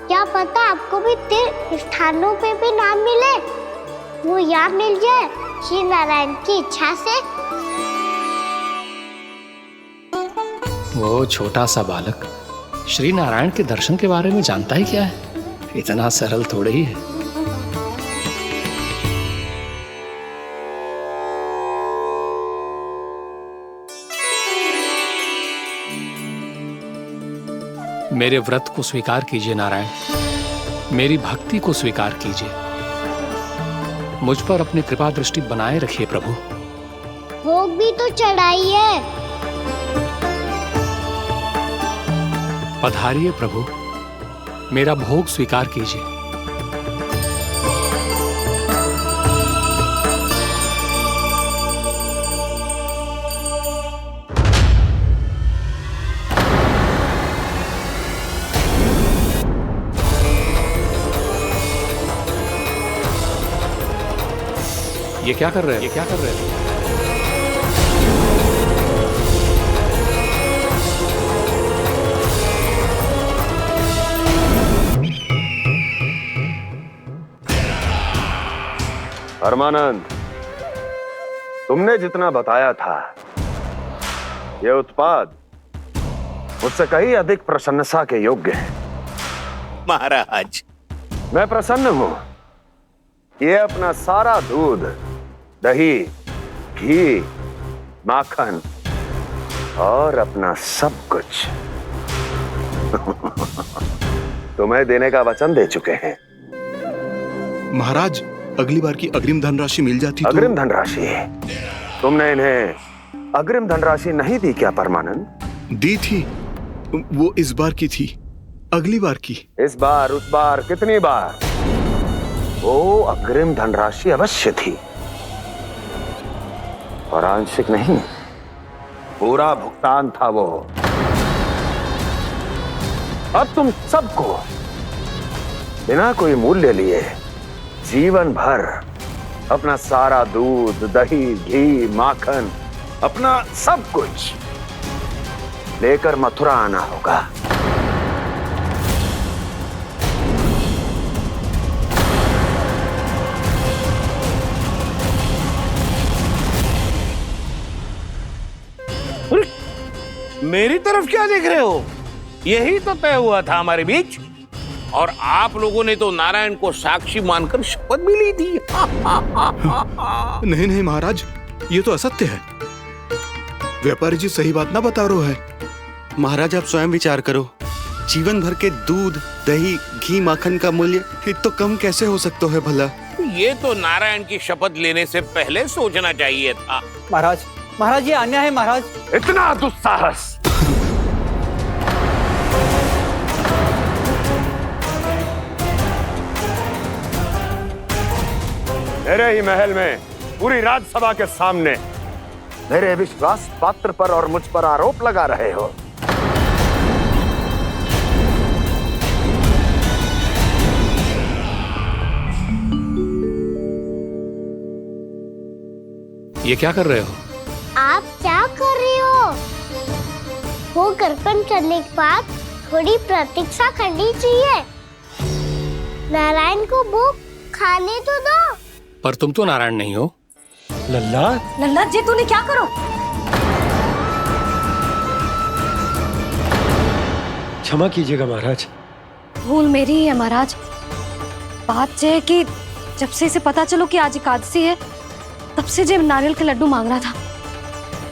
क्या पता आपको भी तीर्थ स्थानों पे भी नाम मिले, वो याद मिल जाए श्री नारायण की इच्छा से। वो छोटा सा बालक श्री नारायण के दर्शन के बारे में जानता ही क्या है? इतना सरल थोड़े ही है। मेरे व्रत को स्वीकार कीजिए नारायण, मेरी भक्ति को स्वीकार कीजिए, मुझ पर अपनी कृपा दृष्टि बनाए रखिए प्रभु। भोग भी तो चढ़ाइए। पधारिए प्रभु, मेरा भोग स्वीकार कीजिए। ये क्या कर रहे हैं? ये क्या कर रहे हैं? परमानंद, तुमने जितना बताया था, ये उत्पाद मुझसे कहीं अधिक प्रशंसा के योग्य है। महाराज, मैं प्रसन्न हूं। ये अपना सारा दूध, दही, घी, माखन और अपना सब कुछ तुम्हें देने का वचन दे चुके हैं। महाराज, अगली बार की अग्रिम धनराशि मिल जाती तो। अग्रिम धनराशि? तुमने इन्हें अग्रिम धनराशि नहीं दी क्या परमानंद? दी थी, वो इस बार की थी, अगली बार की। इस बार, उस बार, कितनी बार? वो अग्रिम धनराशि अवश्य थी, और आंशिक नहीं, पूरा भुगतान था वो। अब तुम सबको बिना कोई मूल्य लिए जीवन भर अपना सारा दूध, दही, घी, माखन, अपना सब कुछ लेकर मथुरा आना होगा। मेरी तरफ क्या देख रहे हो? यही तो तय हुआ था हमारे बीच, और आप लोगों ने तो नारायण को साक्षी मानकर शपथ भी ली थी। नहीं नहीं महाराज, ये तो असत्य है। व्यापारी जी सही बात ना बता रहे हैं। महाराज आप स्वयं विचार करो, जीवन भर के दूध, दही, घी, माखन का मूल्य तो कम कैसे हो सकता है भला? ये तो नारायण की शपथ लेने से पहले सोचना चाहिए था। महाराज, महाराज ये अन्याय है महाराज। इतना दुस्साहस! मेरे ही महल में पूरी राज्यसभा के सामने मेरे विश्वास पात्र पर और मुझ पर आरोप लगा रहे हो। ये क्या कर रहे हो? आप क्या कर रहे हो? वो कर्पण करने के बाद थोड़ी प्रतीक्षा करनी चाहिए। नारायण को भूख खाने तो दो। पर तुम तो नारायण नहीं हो। लल्ला, लल्ला जी तूने क्या करो? क्षमा कीजिएगा महाराज। भूल मेरी ही है महाराज। बात यह है कि जब से इसे पता चलो कि आज एकादशी है, तब से जो नारियल के लड्डू मांग रहा था,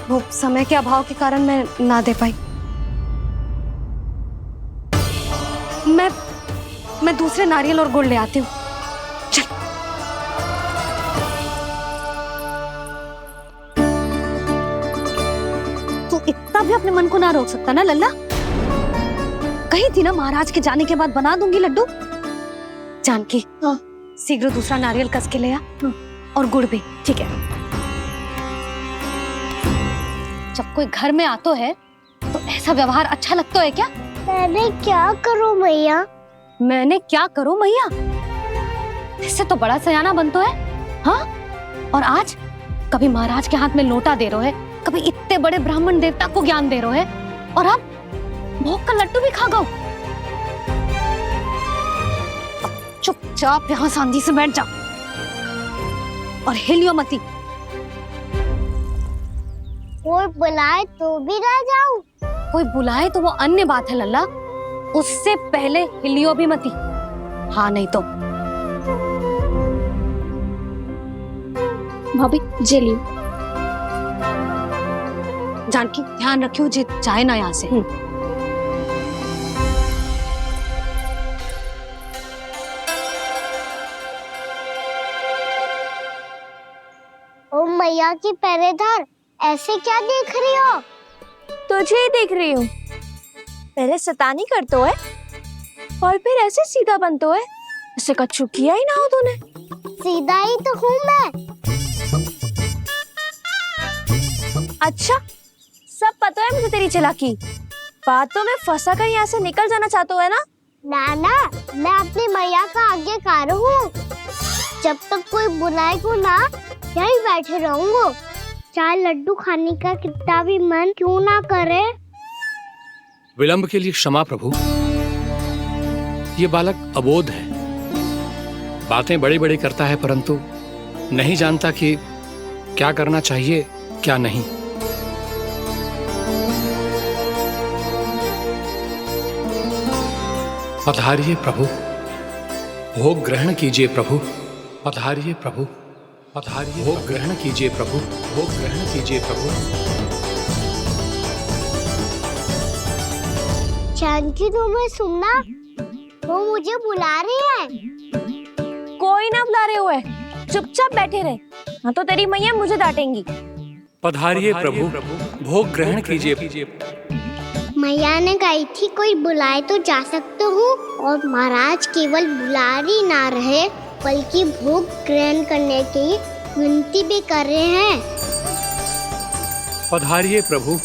वो समय के अभाव के कारण मैं ना दे पाई। मैं दूसरे नारियल और गुड़ ले आती हूँ। चल। तू इतना भी अपने मन को ना रोक सकता ना लल्ला? कही थी ना महाराज के जाने के बाद बना दूंगी लड्डू। जानकी, शीघ्र दूसरा नारियल कस के ले आ, और गुड़ भी। ठीक है। जब कोई घर में आतो है तो ऐसा व्यवहार अच्छा लगता है क्या? मैंने क्या करूं मैया? मैंने क्या करूं मैया? इससे तो बड़ा सयाना बनतो है। हाँ? और आज कभी महाराज के हाथ में लोटा दे रहे है, कभी इतने बड़े ब्राह्मण देवता को ज्ञान दे रहे है, और अब भोग का लड्डू भी खा गो। चुपचाप यहाँ शांति से बैठ जा और हिलियो मती। कोई बुलाए तो भी ना जाऊं। कोई बुलाए तो वो अन्य बात है लल्ला, उससे पहले हिलियो भी मती। हाँ नहीं तो। भाभी जे लियो। जानकी ध्यान रखियो जे जाए ना यहाँ से। ओ मैया की पहरेदार, ऐसे क्या देख रही हो? तुझे ही देख रही हूँ। पहले शैतानी करतो है और फिर ऐसे सीधा बनतो है, इससे कछु किया ही ना हो तूने। सीधा ही तो हूँ मैं। अच्छा, सब पता है मुझे तेरी चालाकी। बातों में फंसा कर यहाँ से निकल जाना चाहते है ना? नाना, मैं अपनी मैया का आज्ञाकार हूँ। जब तक कोई बुलाएगा ना, यहीं बैठे रहूंगा। चाहे लड्डू खाने का कितना भी मन क्यों ना करे। विलंब के लिए क्षमा प्रभु। ये बालक अबोध है, बातें बड़ी बड़ी करता है, परंतु नहीं जानता कि क्या करना चाहिए क्या नहीं। पधारिए प्रभु, भोग ग्रहण कीजिए प्रभु। पधारिए प्रभु, पधारिए। भोग ग्रहण कीजिए प्रभु, भोग ग्रहण कीजिए प्रभु। जानकी तुम्हें सुनना, वो मुझे बुला रही है। कोई ना बुला रहे हुए, चुपचाप बैठे रहे, हाँ तो तेरी मैया मुझे डांटेंगी। पधारिए प्रभु, भोग ग्रहण कीजिए। मैया ने कही थी कोई बुलाए तो जा सकते हूँ, और महाराज केवल बुला ही ना रहे बल्कि भोग ग्रहण करने की विनती भी कर रहे हैं। पधारिए प्रभु,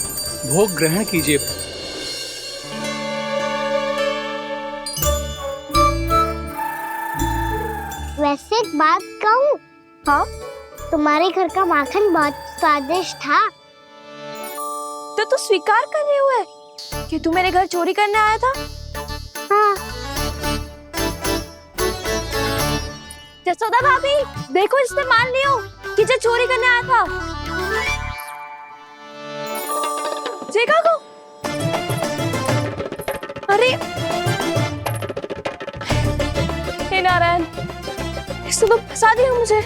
भोग ग्रहण कीजिए। वैसे एक बात कहूँ? हाँ? तुम्हारे घर का माखन बहुत स्वादिष्ट था। तो तू स्वीकार कर रहे हुए कि तू मेरे घर चोरी करने आया था? हाँ। जसोदा भाभी, देखो इसने मान लियो कि जो चोरी करने आया था। देखा को? अरे हे नारायण, इसने तो फंसा दिया मुझे।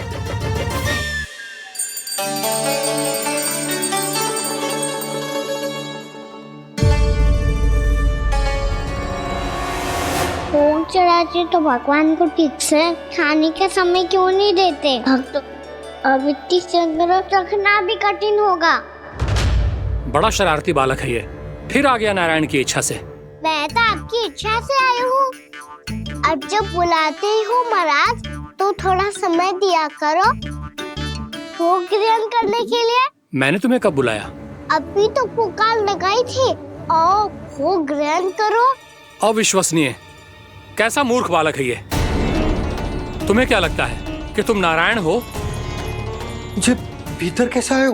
चढ़ाते तो भगवान को ठीक से खाने का समय क्यों नहीं देते? अब तो अब इतनी संग्रह रखना भी कठिन होगा। बड़ा शरारती बालक है ये, फिर आ गया नारायण की इच्छा से। मैं तो आपकी इच्छा से आई हूँ। अब जब बुलाते ही हो महाराज तो थोड़ा समय दिया करो भोग ग्रहण करने के लिए। मैंने तुम्हें कब बुलाया? अभी तो पुकार लगाई थी और भोग ग्रहण करो। अविश्वसनीय, कैसा मूर्ख बालक है ये। तुम्हें क्या लगता है कि तुम नारायण हो? मुझे भीतर कैसे आए हो?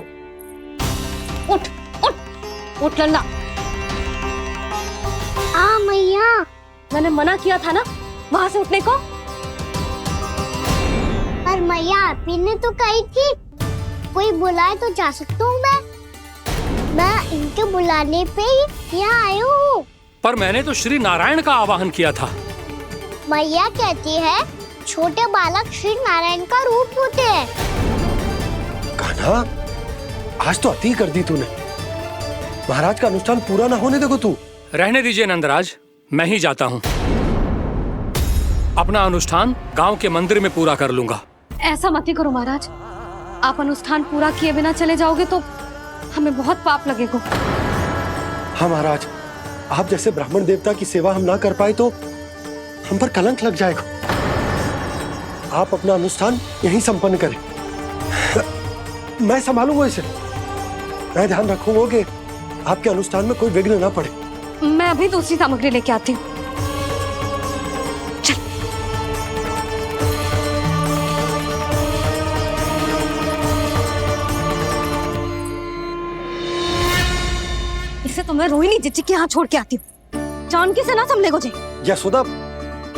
उठ उठ उठ लल्ला। मैया, मैंने मना किया था ना वहां से उठने को। पर मैया आपी ने तो कही थी कोई बुलाए तो जा सकता हूँ मैं इनके बुलाने पे ही यहाँ आई हूँ। पर मैंने तो श्री नारायण का आवाहन किया था। मैया कहती है छोटे बालक श्री नारायण का रूप होते हैं। कान्हा, आज तो अति कर दी तूने। महाराज का अनुष्ठान पूरा ना होने देखो तू। रहने दीजिए नंदराज, मैं ही जाता हूँ। अपना अनुष्ठान गांव के मंदिर में पूरा कर लूंगा। ऐसा मत ही करो महाराज, आप अनुष्ठान पूरा किए बिना चले जाओगे तो हमें बहुत पाप लगेगा। हाँ महाराज, आप जैसे ब्राह्मण देवता की सेवा हम ना कर पाए तो हम पर कलंक लग जाएगा। आप अपना अनुष्ठान यहीं संपन्न करें, मैं संभालूंगा इसे। मैं ध्यान रखूंगा कि आपके अनुष्ठान में कोई विघ्न ना पड़े। मैं अभी दूसरी सामग्री लेके आती हूँ। इसे तो मैं रोहिणी जीजी के यहाँ छोड़ के आती हूँ। जानकी से ना संभले गुजे। यशोदा,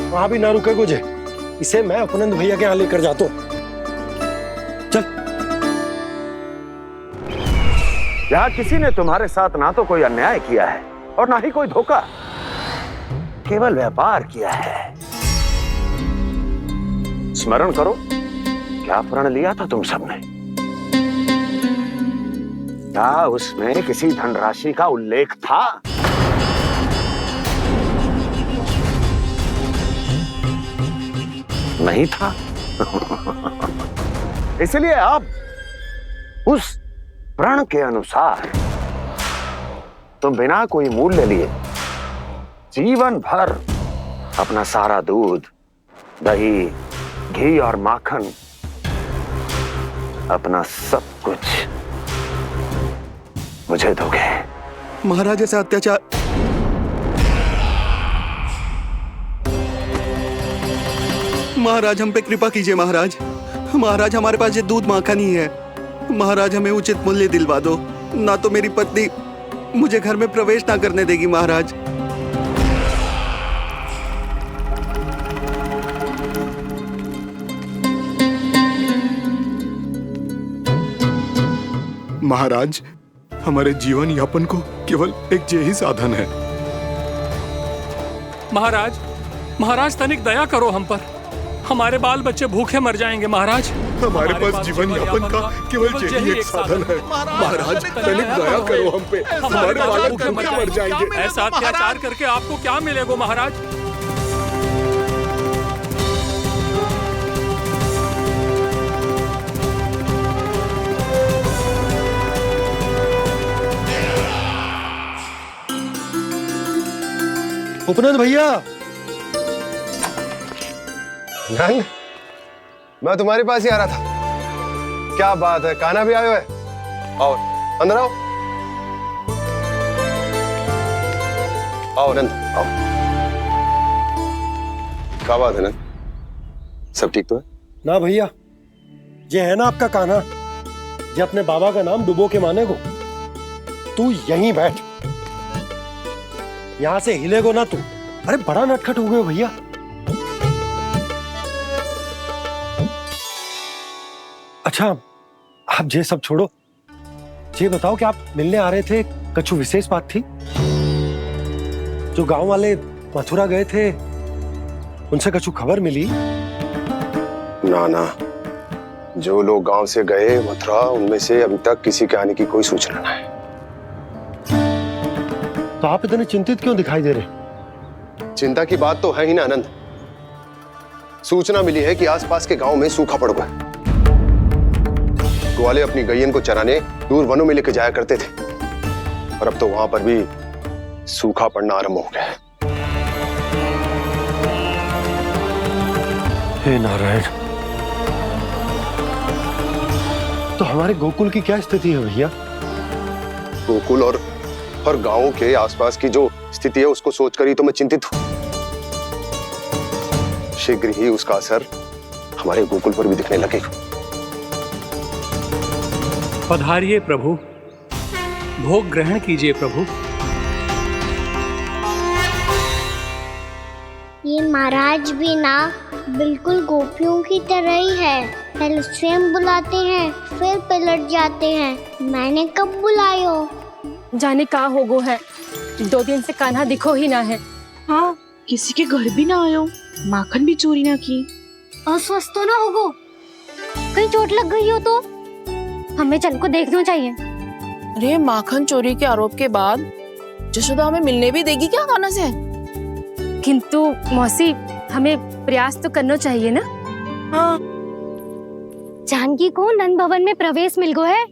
वहां भी ना रुके गुजे। इसे मैं अपनंद भैया के यहाँ लेकर जाता हूँ। चल। यहाँ किसी ने तुम्हारे साथ ना तो कोई अन्याय किया है और ना ही कोई धोखा, केवल व्यापार किया है। स्मरण करो क्या प्रण लिया था तुम सबने? क्या उसमें किसी धनराशि का उल्लेख था? नहीं था। इसलिए अब उस प्रण के अनुसार तुम बिना कोई मूल्य लिए जीवन भर अपना सारा दूध, दही, घी और माखन, अपना सब कुछ मुझे दोगे। महाराज ऐसा अत्याचार। महाराज हम पे कृपा कीजिए। महाराज, महाराज हमारे पास ये दूध माखन ही है। महाराज हमें उचित मूल्य दिलवा दो, ना तो मेरी पत्नी मुझे घर में प्रवेश ना करने देगी। महाराज महाराज, हमारे जीवन यापन को केवल एक यही साधन है। महाराज, महाराज तनिक दया करो हम पर। हमारे बाल बच्चे भूखे मर जाएंगे महाराज। हमारे पास जीवन यापन का केवल यही एक साधन है। महाराज तनिक दया करो हम पे, हमारे बालक भूखे मर जाएंगे। ऐसा अत्याचार करके आपको क्या मिलेगा महाराज? उपनंद भैया। नंद, मैं तुम्हारे पास ही आ रहा था। क्या बात है, कान्हा भी आयो है? आओ अंदर आओ। आओ नंद आओ। क्या बात है नंद, सब ठीक तो है? ना भैया, ये है ना आपका कान्हा, ये अपने बाबा का नाम डुबो के माने को। तू यहीं बैठ, यहां से हिलेगो ना तू। अरे बड़ा नटखट हो गए भैया। अच्छा, आप ये सब छोड़ो, ये बताओ कि आप मिलने आ रहे थे, कछु विशेष बात थी? जो गांव वाले मथुरा गए थे, उनसे कछु खबर मिली? ना ना, जो लोग गांव से गए मथुरा, उनमें से अभी तक किसी के आने की कोई सूचना नहीं है। तो आप इतने चिंतित क्यों दिखाई दे रहे? चिंता की बात तो है ही ना आनंद। सूचना मिली है कि आसपास के गांव में सूखा पड़ गया है। ग्वाले अपनी गैयन को चराने दूर वनों में लेके जाया करते थे, और अब तो वहां पर भी सूखा पड़ना आरंभ हो गया है। हे नारायण, तो हमारे गोकुल की क्या स्थिति है भैया? गोकुल और गांवों के आसपास की जो स्थिति है उसको सोचकर ही तो मैं चिंतित हूं। शीघ्र ही उसका असर हमारे गोकुल पर भी दिखने लगेगा। पधारिए प्रभु, भोग ग्रहण कीजिए प्रभु। ये महाराज भी ना बिल्कुल गोपियों की तरह ही है। पहले स्वयं बुलाते हैं, फिर पलट जाते हैं। मैंने कब बुलाए हो? जाने का होगो है, 2 दिन से कान्हा दिखो ही ना है। हाँ, किसी के घर भी ना आयो, माखन भी चोरी ना की। अस्वस्थ तो ना होगो? कहीं चोट लग गई हो तो हमें चल को देखना चाहिए। अरे माखन चोरी के आरोप के बाद जशोदा हमें मिलने भी देगी क्या कान्हा से? किंतु मौसी, हमें प्रयास तो करना चाहिए ना। हाँ, जानकी को नंद भवन में प्रवेश मिल गया है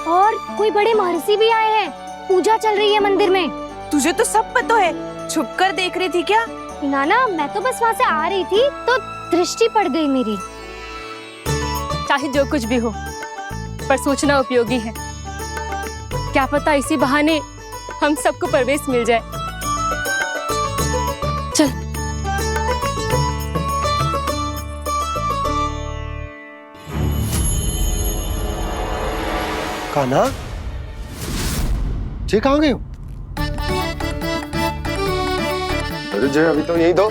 और कोई बड़े महर्षि भी आए हैं। पूजा चल रही है मंदिर में। तुझे तो सब पता है, छुप कर देख रही थी क्या? ना, मैं तो बस वहाँ से आ रही थी तो दृष्टि पड़ गई मेरी। चाहे जो कुछ भी हो, पर सूचना उपयोगी है। क्या पता इसी बहाने हम सबको प्रवेश मिल जाए। चल। कान्हा, जी कहाँ गए हो? अरे जय, अभी तो यहीं दो।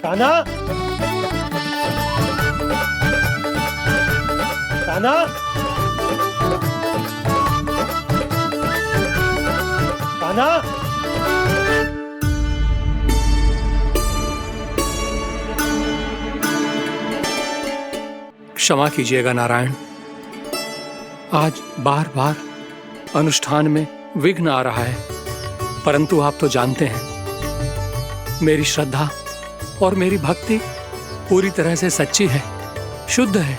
कान्हा, कान्हा, कान्हा। क्षमा कीजिएगा नारायण, आज बार बार अनुष्ठान में विघ्न आ रहा है, परंतु आप तो जानते हैं मेरी श्रद्धा और मेरी भक्ति पूरी तरह से सच्ची है, शुद्ध है।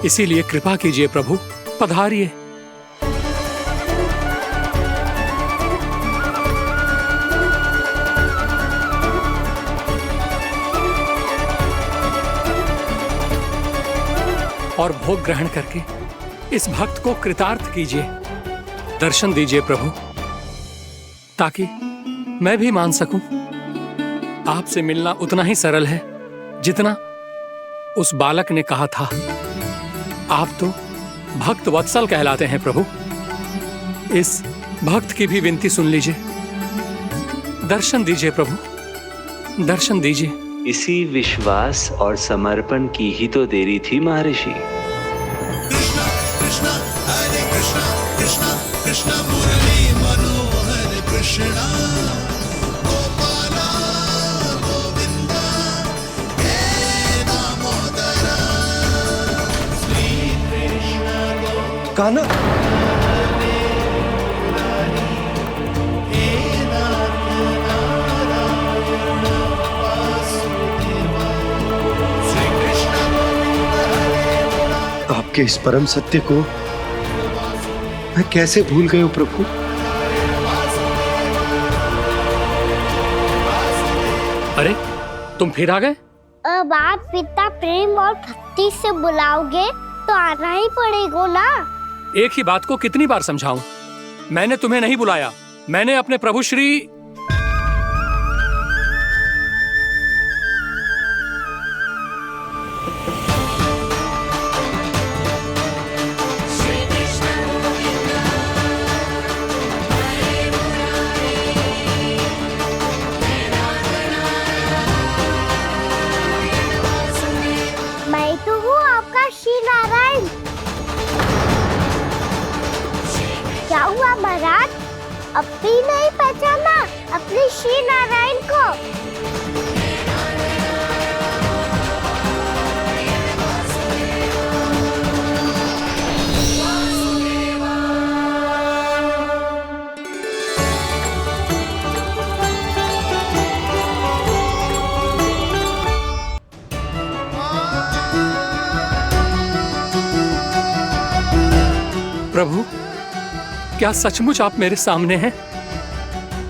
इसीलिए कृपा कीजिए प्रभु, पधारिए। और भोग ग्रहण करके इस भक्त को कृतार्थ कीजिए। दर्शन दीजिए प्रभु, ताकि मैं भी मान सकूं। आपसे मिलना उतना ही सरल है जितना उस बालक ने कहा था। आप तो भक्त वत्सल कहलाते हैं प्रभु। इस भक्त की भी विनती सुन लीजिए। दर्शन दीजिए प्रभु, दर्शन दीजिए। इसी विश्वास और समर्पण की ही तो देरी थी महर्षि। कृष्णा कृष्णा हरे कृष्णा, कृष्णा कृष्णा मुरली मनोहर कृष्णा, गोपाला गोविंदा हे दामोदरा, श्री कृष्ण कान्हा, आपके इस परम सत्य को मैं कैसे भूल गया हूं प्रभु? अरे तुम फिर आ गए? अब आप पिता प्रेम और भक्ति से बुलाओगे तो आना ही पड़ेगा ना। एक ही बात को कितनी बार समझाऊं? मैंने तुम्हें नहीं बुलाया, मैंने अपने प्रभु श्री मैं तो हूँ आपका श्री नारायण। क्या हुआ महाराज, अब भी नहीं पहचाना अपने श्री नारायण को? प्रभु, क्या सचमुच आप मेरे सामने हैं?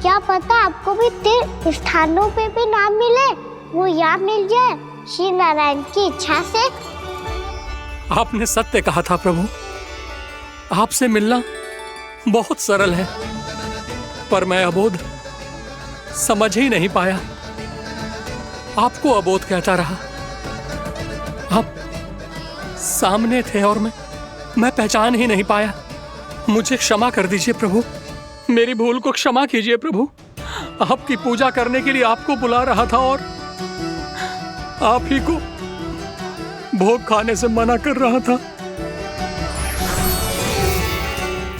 क्या पता आपको भी तीर्थ स्थानों पे भी नाम मिले, वो यहाँ मिल जाए श्री नारायण की इच्छा से। आपने सत्य कहा था प्रभु, आपसे मिलना बहुत सरल है, पर मैं अबोध समझ ही नहीं पाया। आपको अबोध कहता रहा। आप सामने थे और मैं पहचान ही नहीं पाया। मुझे क्षमा कर दीजिए प्रभु, मेरी भूल को क्षमा कीजिए प्रभु। आपकी पूजा करने के लिए आपको बुला रहा था और आप ही को भोग खाने से मना कर रहा था।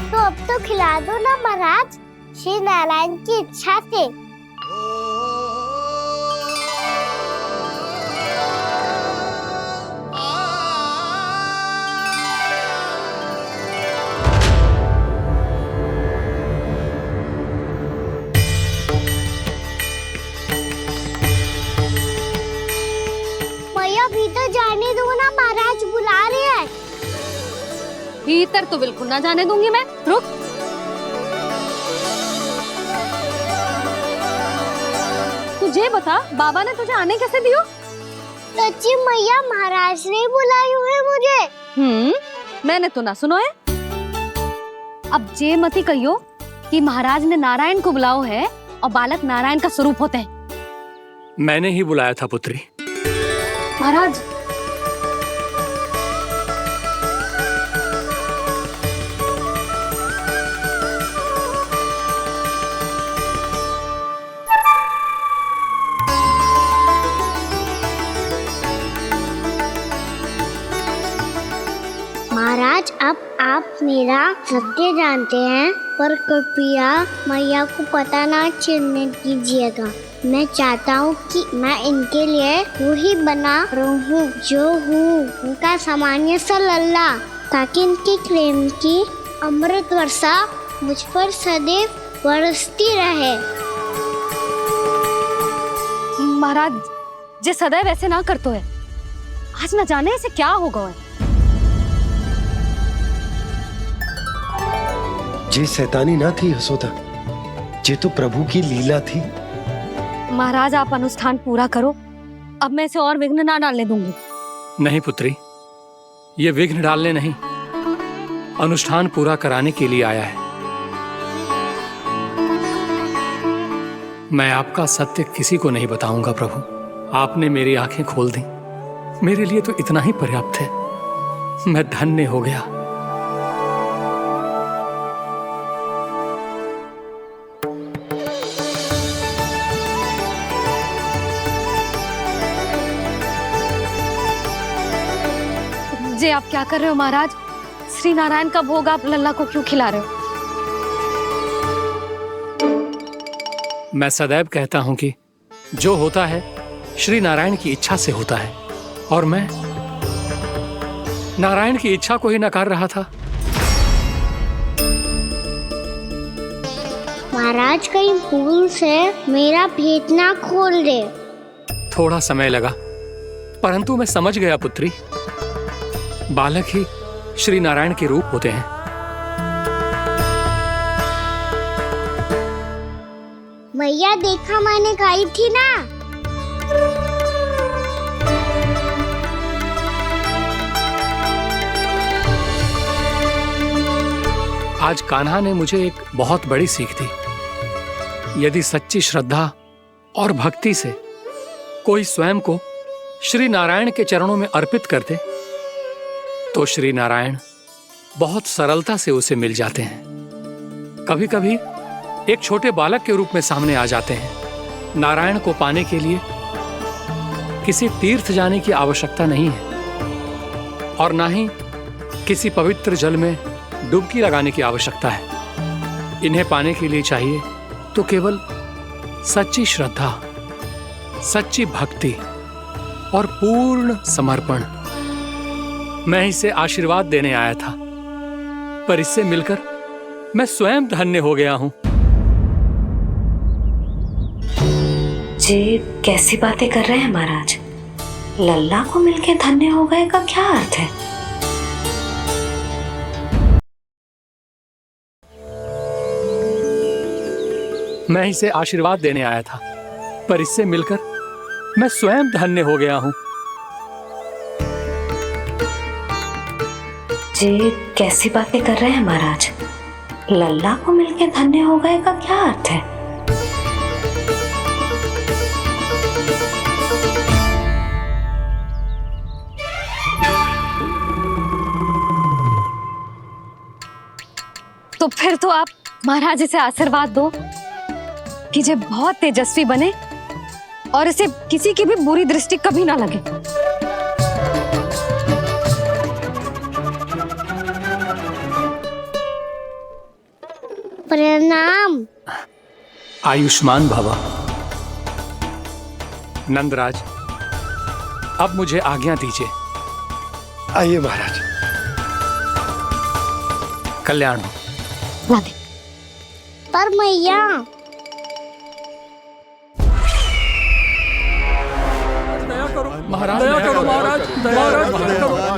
तो अब तो खिला दो ना महाराज, श्री नारायण की इच्छा से। भीतर जाने दो ना, महाराज बुला रहे हैं। भीतर तो बिल्कुल ना जाने दूंगी मैं। रुक। तुझे बता, बाबा ने तुझे आने कैसे दियो? सच्ची मैया, महाराज ने बुलाई हुई मुझे। मैंने तो ना सुनो है। अब जे मती कहियो कि महाराज ने नारायण को बुलाओ है और बालक नारायण का स्वरूप होते हैं। मैंने ही बुलाया था पुत्री। महाराज, महाराज, अब आप मेरा सत्य जानते हैं, पर कृपया मैया को पता ना चलने दीजिएगा। मैं चाहता हूँ कि मैं इनके लिए वही बना रहूँ जो हूँ, उनका सामान्य सा लल्ला, ताकि इनके प्रेम की अमृत वर्षा मुझ पर सदैव बरसती रहे। महाराज, जे सदैव ऐसे ना करतो है, आज न जाने इसे क्या होगा है। जे शैतानी ना थी यशोदा, जे तो प्रभु की लीला थी। महाराज, आप अनुष्ठान पूरा करो, अब मैं इसे और विघ्न ना डालने दूंगी। नहीं पुत्री, ये विघ्न डालने नहीं, अनुष्ठान पूरा कराने के लिए आया है। मैं आपका सत्य किसी को नहीं बताऊंगा प्रभु। आपने मेरी आंखें खोल दी, मेरे लिए तो इतना ही पर्याप्त है। मैं धन्य हो गया। जे आप क्या कर रहे हो महाराज? श्री नारायण का भोग आप लल्ला को क्यों खिला रहे हो? मैं सदैव कहता हूं कि जो होता है श्री नारायण की इच्छा से होता है, और मैं नारायण की इच्छा को ही नकार रहा था। महाराज, कहीं भूल से मेरा भेद ना खोल दे। थोड़ा समय लगा, परंतु मैं समझ गया पुत्री। बालक ही श्री नारायण के रूप होते हैं। मैया, देखा मैंने खाई थी ना। आज कान्हा ने मुझे एक बहुत बड़ी सीख दी। यदि सच्ची श्रद्धा और भक्ति से कोई स्वयं को श्री नारायण के चरणों में अर्पित कर दे, तो श्री नारायण बहुत सरलता से उसे मिल जाते हैं। कभी कभी एक छोटे बालक के रूप में सामने आ जाते हैं। नारायण को पाने के लिए किसी तीर्थ जाने की आवश्यकता नहीं है, और ना ही किसी पवित्र जल में डुबकी लगाने की आवश्यकता है। इन्हें पाने के लिए चाहिए तो केवल सच्ची श्रद्धा, सच्ची भक्ति और पूर्ण समर्पण। मैं इसे आशीर्वाद देने आया था, पर इससे मिलकर मैं स्वयं धन्य हो गया हूं। जे कैसी बातें कर रहे हैं महाराज? लल्ला को मिलके धन्य हो गए का क्या अर्थ है? मैं इसे आशीर्वाद देने आया था, पर इससे मिलकर मैं स्वयं धन्य हो गया हूँ। ये कैसी बातें कर रहे हैं महाराज? लल्ला को मिलके धन्य हो गए का क्या अर्थ है? तो फिर तो आप महाराज इसे आशीर्वाद दो कि ये बहुत तेजस्वी बने और इसे किसी की भी बुरी दृष्टि कभी ना लगे। प्रणाम। आयुष्मान भव। नंदराज, अब मुझे आज्ञा दीजिए। आइए महाराज। कल्याण हो। पर मैया महाराज, दया करो महाराज,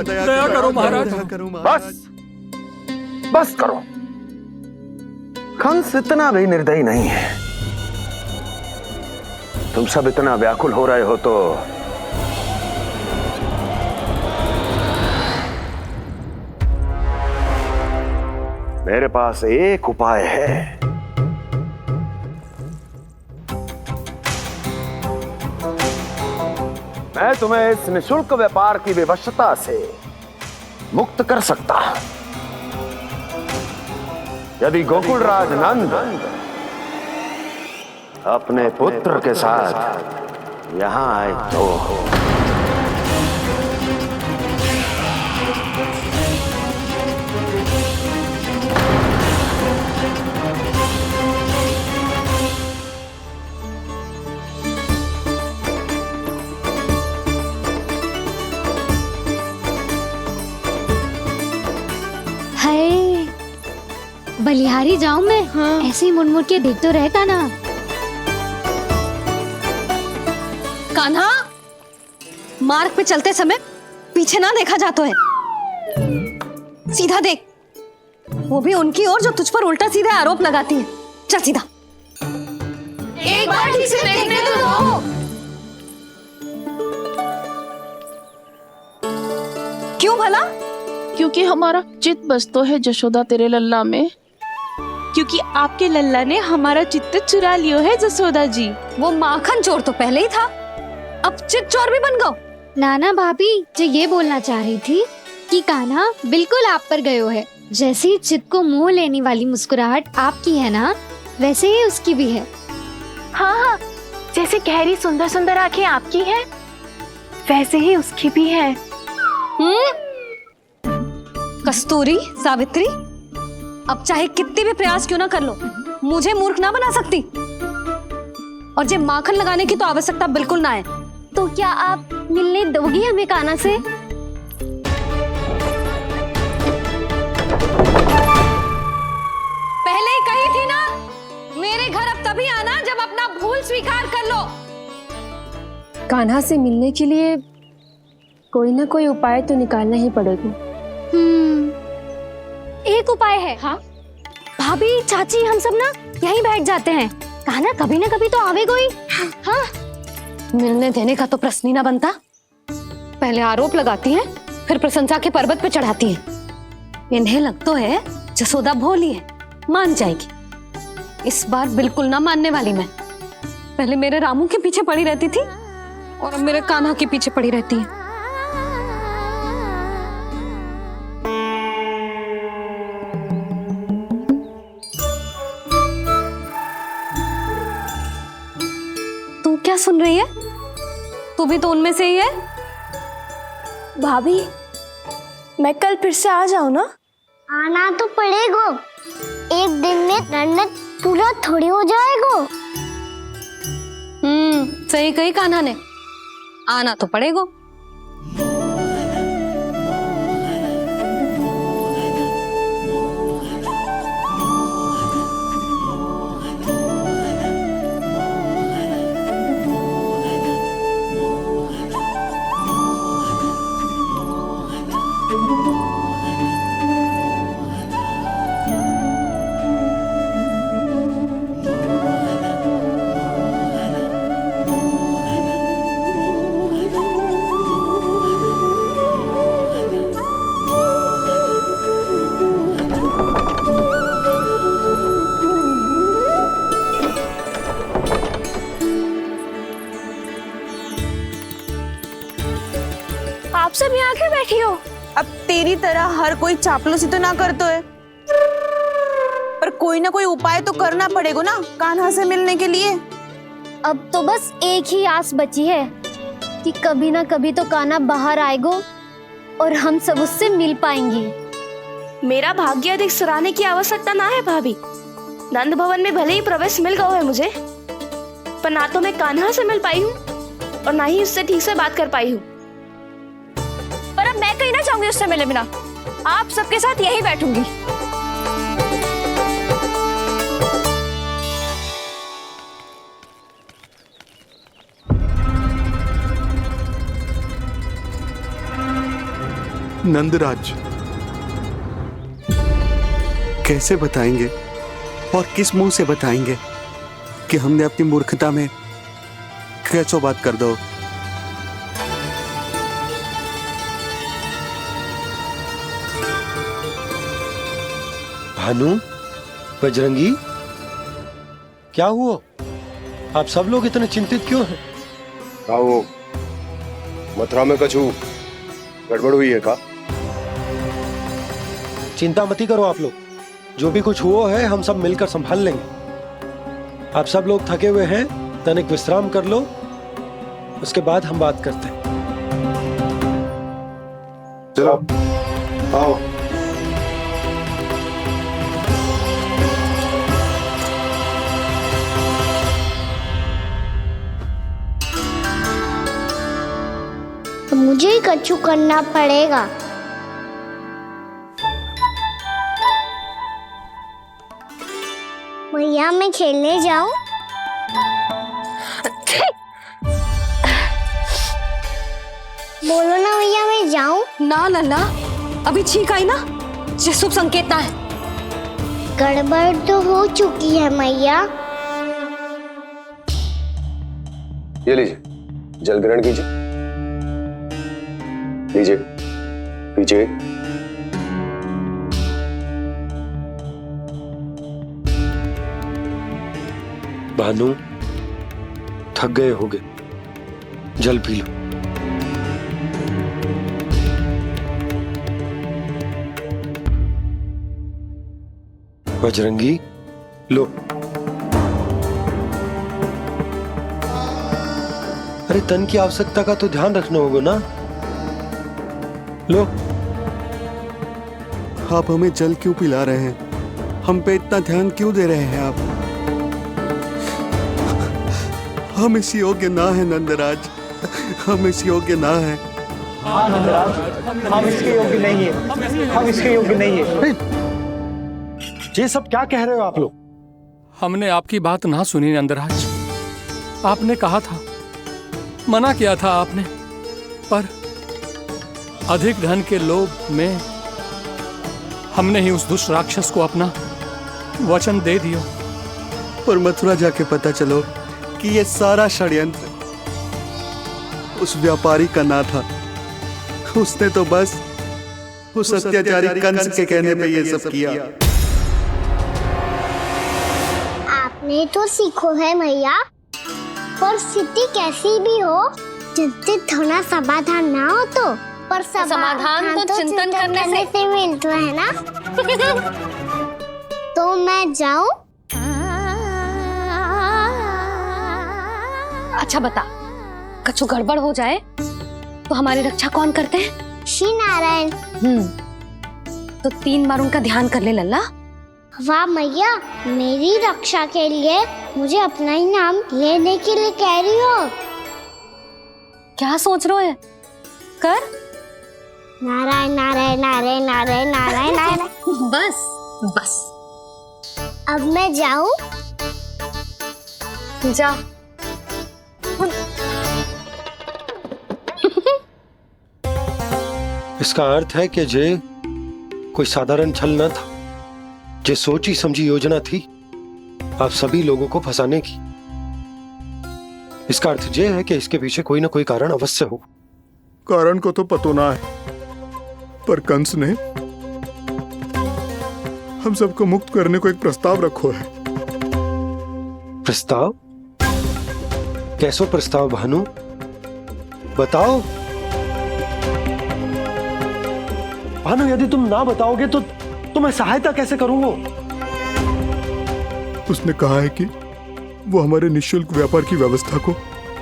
दया करो महाराज। बस करो। कंस इतना भी निर्दयी नहीं है। तुम सब इतना व्याकुल हो रहे हो तो मेरे पास एक उपाय है। मैं तुम्हें इस निशुल्क व्यापार की विवशता से मुक्त कर सकता हूं। यदि गोकुलराज नंद अपने पुत्र के साथ यहां आए तो बलिहारी जाऊं मैं? हाँ। ऐसे ही मुड़ के देख तो रहता ना। कान्हा, मार्ग पे चलते समय पीछे ना देखा जाता है, सीधा देख। वो भी उनकी ओर जो तुझ पर उल्टा सीधा आरोप लगाती है। चल सीधा। एक बार ठीक से देखने तो दो। क्यों भला? क्योंकि हमारा चित्त बसतो है जशोदा तेरे लल्ला में। क्योंकि आपके लल्ला ने हमारा चित्त चुरा लियो है जसोदा जी। वो माखन चोर तो पहले ही था, अब चित्त चोर भी बन गो। नाना भाभी जो ये बोलना चाह रही थी कि कान्हा बिल्कुल आप पर गयो है। जैसे ही चित्त को मोह लेने वाली मुस्कुराहट आपकी है ना, वैसे ही उसकी भी है। हाँ हाँ, जैसे गहरी सुंदर सुंदर आंखें आपकी हैं, वैसे ही उसकी भी है। कस्तूरी, सावित्री, अब चाहे कितने भी प्रयास क्यों ना कर लो, मुझे मूर्ख ना बना सकती। और जे माखन लगाने की तो आवश्यकता बिल्कुल ना है। तो क्या आप मिलने दोगी हमें कान्हा से? पहले ही कही थी ना, मेरे घर अब तभी आना जब अपना भूल स्वीकार कर लो। कान्हा से मिलने के लिए कोई ना कोई उपाय तो निकालना ही पड़ेगा। एक उपाय है। हाँ? भाभी, चाची, हम सब ना यहीं बैठ जाते हैं। कान्हा कभी ना कभी तो आवेगा ही। हाँ? मिलने देने का तो प्रश्न ही ना बनता। पहले आरोप लगाती हैं, फिर प्रशंसा के पर्वत पे चढ़ाती हैं। इन्हें लगता है जसोदा भोली है, मान जाएगी। इस बार बिल्कुल ना मानने वाली मैं। पहले मेरे रामू के पीछे पड़ी रहती थी और अब मेरे कान्हा के पीछे पड़ी रहती है। तू क्या सुन रही है? तू भी तो उनमें से ही है। भाभी, मैं कल फिर से आ जाऊं ना? आना तो पड़ेगा। एक दिन में रन्नत पूरा थोड़ी हो जाएगा। सही कही कान्हा ने, आना तो पड़ेगा। आके बैठी हो? अब तेरी तरह हर कोई चापलूसी तो ना करतो है, पर कोई ना कोई उपाय तो करना पड़ेगा ना कान्हा से मिलने के लिए। अब तो बस एक ही आस बची है कि कभी ना कभी तो कान्हा बाहर आएगो और हम सब उससे मिल पाएंगे। मेरा भाग्य अधिक सराहने की आवश्यकता ना है भाभी। नंद भवन में भले ही प्रवेश मिल गया है मुझे, पर ना तो मैं कान्हा से मिल पाई हूँ और ना ही उससे ठीक से बात कर पाई हूँ। पर अब मैं कहीं ना चाहूंगी उससे मिले बिना। आप सबके साथ यहीं बैठूंगी। नंदराज, कैसे बताएंगे और किस मुंह से बताएंगे कि हमने अपनी मूर्खता में कैसो बात कर दो। भानु, बजरंगी, क्या हुआ? आप सब लोग इतने चिंतित क्यों हैं? आओ, मथुरा में कछु गड़बड़ हुई है का? चिंता मत करो आप लोग, जो भी कुछ हुआ है हम सब मिलकर संभाल लेंगे। आप सब लोग थके हुए हैं, तनिक विश्राम कर लो, उसके बाद हम बात करते हैं। चलो आओ। तो मुझे ही कछु करना पड़ेगा। भैया मैं खेलने जाऊं? बोलो ना भैया मैं जाऊं? ना लल्ला, अभी छींक आई ना, ये शुभ संकेत ना है। गड़बड़ तो हो चुकी है मैया। ये लीजिए, जल ग्रहण कीजिए। लीजिए, पीछे। भानु, थक गए होगे, जल पी लो। बजरंगी, लो। अरे तन की आवश्यकता का तो ध्यान रखना होगा ना, लो। आप हमें जल क्यों पिला रहे हैं? हम पे इतना ध्यान क्यों दे रहे हैं आप? हम इस योग्य ना है नंदराज, हम इस योग्य ना है। हाँ नंदराज, हम इसके योग्य नहीं है, हम इसके योग्य नहीं है। ये सब क्या कह रहे हो आप लोग? हमने आपकी बात ना सुनी नंदराज। आपने कहा था, मना किया था आपने, पर अधिक धन के लोभ में हमने ही उस दुष्ट राक्षस को अपना वचन दे दिया। पर मथुरा जाके पता चलो कि ये सारा षड्यंत्र उस व्यापारी का ना था। उसने तो बस उस अत्याचारी कंस के कहने पे ये सब किया। आपने तो सीखो है भैया, पर स्थिति कैसी भी हो, चिंतित होना समाधान ना हो तो, पर समाधान तो चिंतन करने से मिलता है ना। तो मैं जाऊं? अच्छा बता, कछु गड़बड़ हो जाए तो हमारी रक्षा कौन करते हैं? श्री नारायण। तो 3 बार उनका ध्यान कर ले लल्ला। वाह मैया, मेरी रक्षा के लिए मुझे अपना ही नाम लेने के लिए कह रही हो? क्या सोच रहे हो? कर। नारायण नारायण नारायण नारायण नारायण नारायण। बस बस। अब मैं जाऊं? जा। इसका अर्थ है कि जे कोई साधारण छल न था, जे सोची समझी योजना थी आप सभी लोगों को फंसाने की। इसका अर्थ ये है कि इसके पीछे कोई ना कोई कारण अवश्य हो। कारण को तो पतो ना है, पर कंस ने हम सबको मुक्त करने को एक प्रस्ताव रखो है। प्रस्ताव? कैसो प्रस्ताव भानु, बताओ। भानु, यदि तुम ना बताओगे तो मैं सहायता कैसे करूंगा? उसने कहा है कि वो हमारे निःशुल्क व्यापार की व्यवस्था को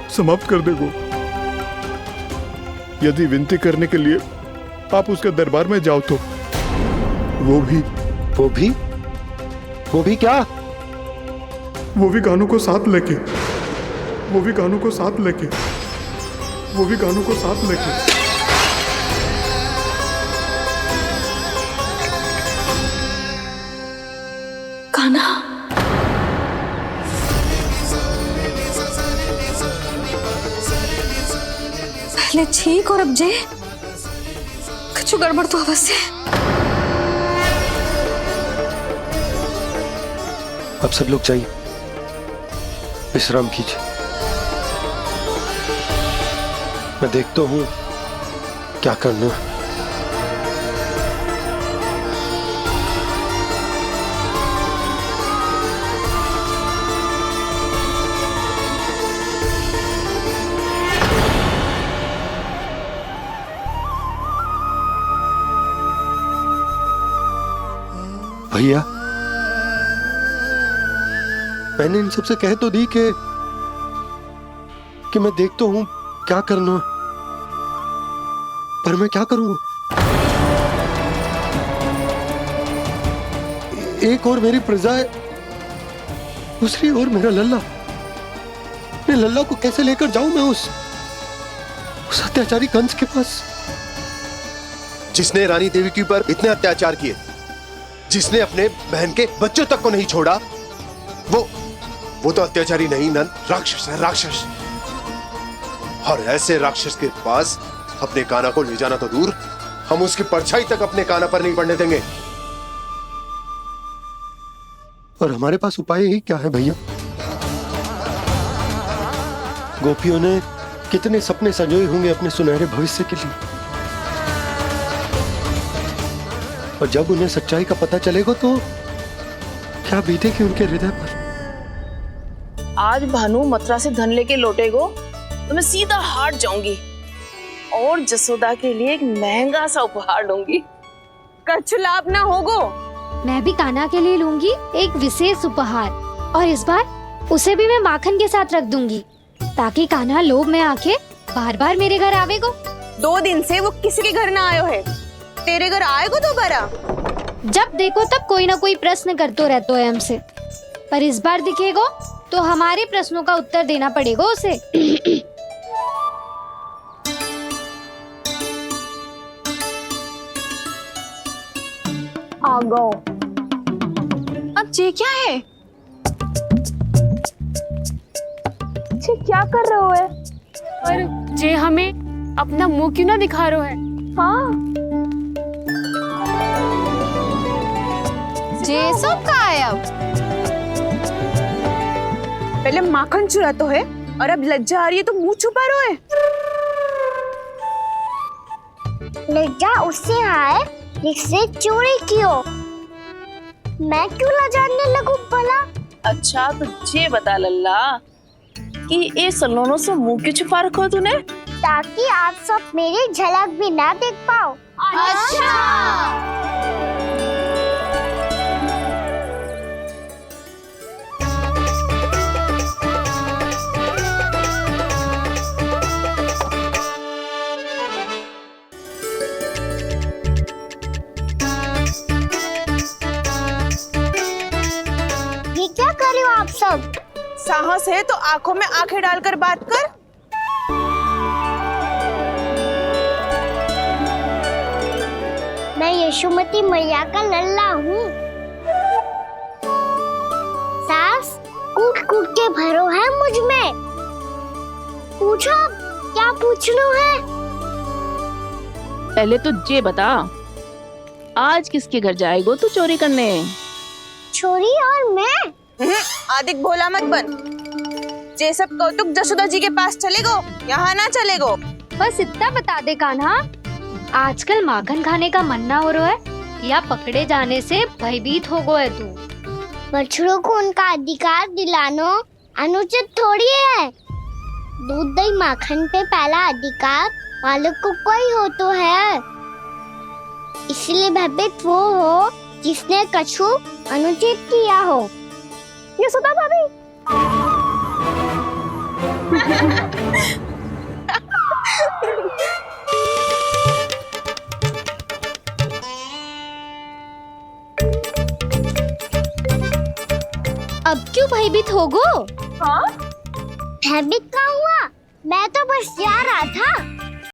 समाप्त कर देगा। यदि विनती करने के लिए आप उसके दरबार में जाओ तो वो भी क्या? वो भी कानों को साथ लेके कान्हा, पहले ठीक और अब जे कुछ गड़बड़ तो अवश्य है। अब सब लोग जाइए, विश्राम कीजिए। मैं देखता हूं क्या करना है। भैया, मैंने इन सबसे कह तो दी कि मैं देखता हूं क्या करना, पर मैं क्या करूंगा? एक और मेरी प्रजा है, दूसरी ओर मेरा लल्ला। मैं लल्ला को कैसे लेकर जाऊं मैं उस अत्याचारी कंस के पास, जिसने रानी देवी के ऊपर इतने अत्याचार किए, जिसने अपने बहन के बच्चों तक को नहीं छोड़ा, वो तो अत्याचारी नहीं नंद, राक्षस है, राक्षस। और ऐसे राक्षस के पास अपने कान्हा को ले जाना तो दूर, हम उसकी परछाई तक अपने कान्हा पर नहीं पड़ने देंगे। और हमारे पास उपाय ही क्या है भैया? गोपियों ने कितने सपने संजोए होंगे अपने सुनहरे भविष्य के लिए, और जब उन्हें सच्चाई का पता चलेगा तो क्या बीतेगी उनके हृदय पर? आज भानु मथुरा से धन लेके लौटेगो तो मैं सीधा हाट जाऊंगी और जसोदा के लिए एक महंगा सा उपहार लूंगी। कछु लाभ ना होगो। मैं भी कान्हा के लिए लूंगी एक विशेष उपहार, और इस बार उसे भी मैं माखन के साथ रख दूंगी, ताकि कान्हा लोभ में आके बार बार मेरे घर आवेगो। 2 दिन से वो किसी के घर ना आयो है, तेरे घर आएगो दोबारा? जब देखो तब कोई ना कोई प्रश्न करते रहते है हमसे, पर इस बार दिखेगो तो हमारे प्रश्नों का उत्तर देना पड़ेगा उसे। आ गो। अब ये क्या है? ये क्या कर रहे हो है? पर जे हमें अपना मुंह क्यों ना दिखा रहे है? हाँ, जे सब का है अब? पहले माखन चुरा तो है, और अब लज्जा आ रही है तो मुंह छुपा रहे है। लज्जा उससे है जिससे चोरी की हो। मैं क्यों लजाने लगूं भला? अच्छा तो ये बता लल्ला कि ये सलोनों से मुंह क्यों छुपा रखो तूने? ताकि आप सब मेरी झलक भी ना देख पाओ। अच्छा। ये क्या कर रहे हो आप सब? साहस है तो आंखों में आंखें डालकर बात कर। मैं यशोमती मैया का लल्ला हूँ। सास कूट कूट के भरो है मुझ में। पूछो क्या पूछना है? पहले तो ये बता, आज किसके घर जाएगो तू चोरी करने? छोरी और मैं? आदिक भोला मत बन। ये सब कौतुक जसोदा जी के पास चलेगो, यहाँ ना चलेगो। बस इतना बता दे कान्हा, आजकल माखन खाने का मन ना हो रहा है या पकड़े जाने से भयभीत हो गए तू? बछड़ों को उनका अधिकार दिलाना अनुचित थोड़ी है। दूध दही माखन पे पहला अधिकार मालिक को कोई हो तो है। इसलिए भयभीत वो हो जिसने कछु अनुचित किया हो। ये सुधा भाभी। अब क्यों भयभीत हो गो? हाँ? भयभीत क्या हुआ? मैं तो बस जा रहा था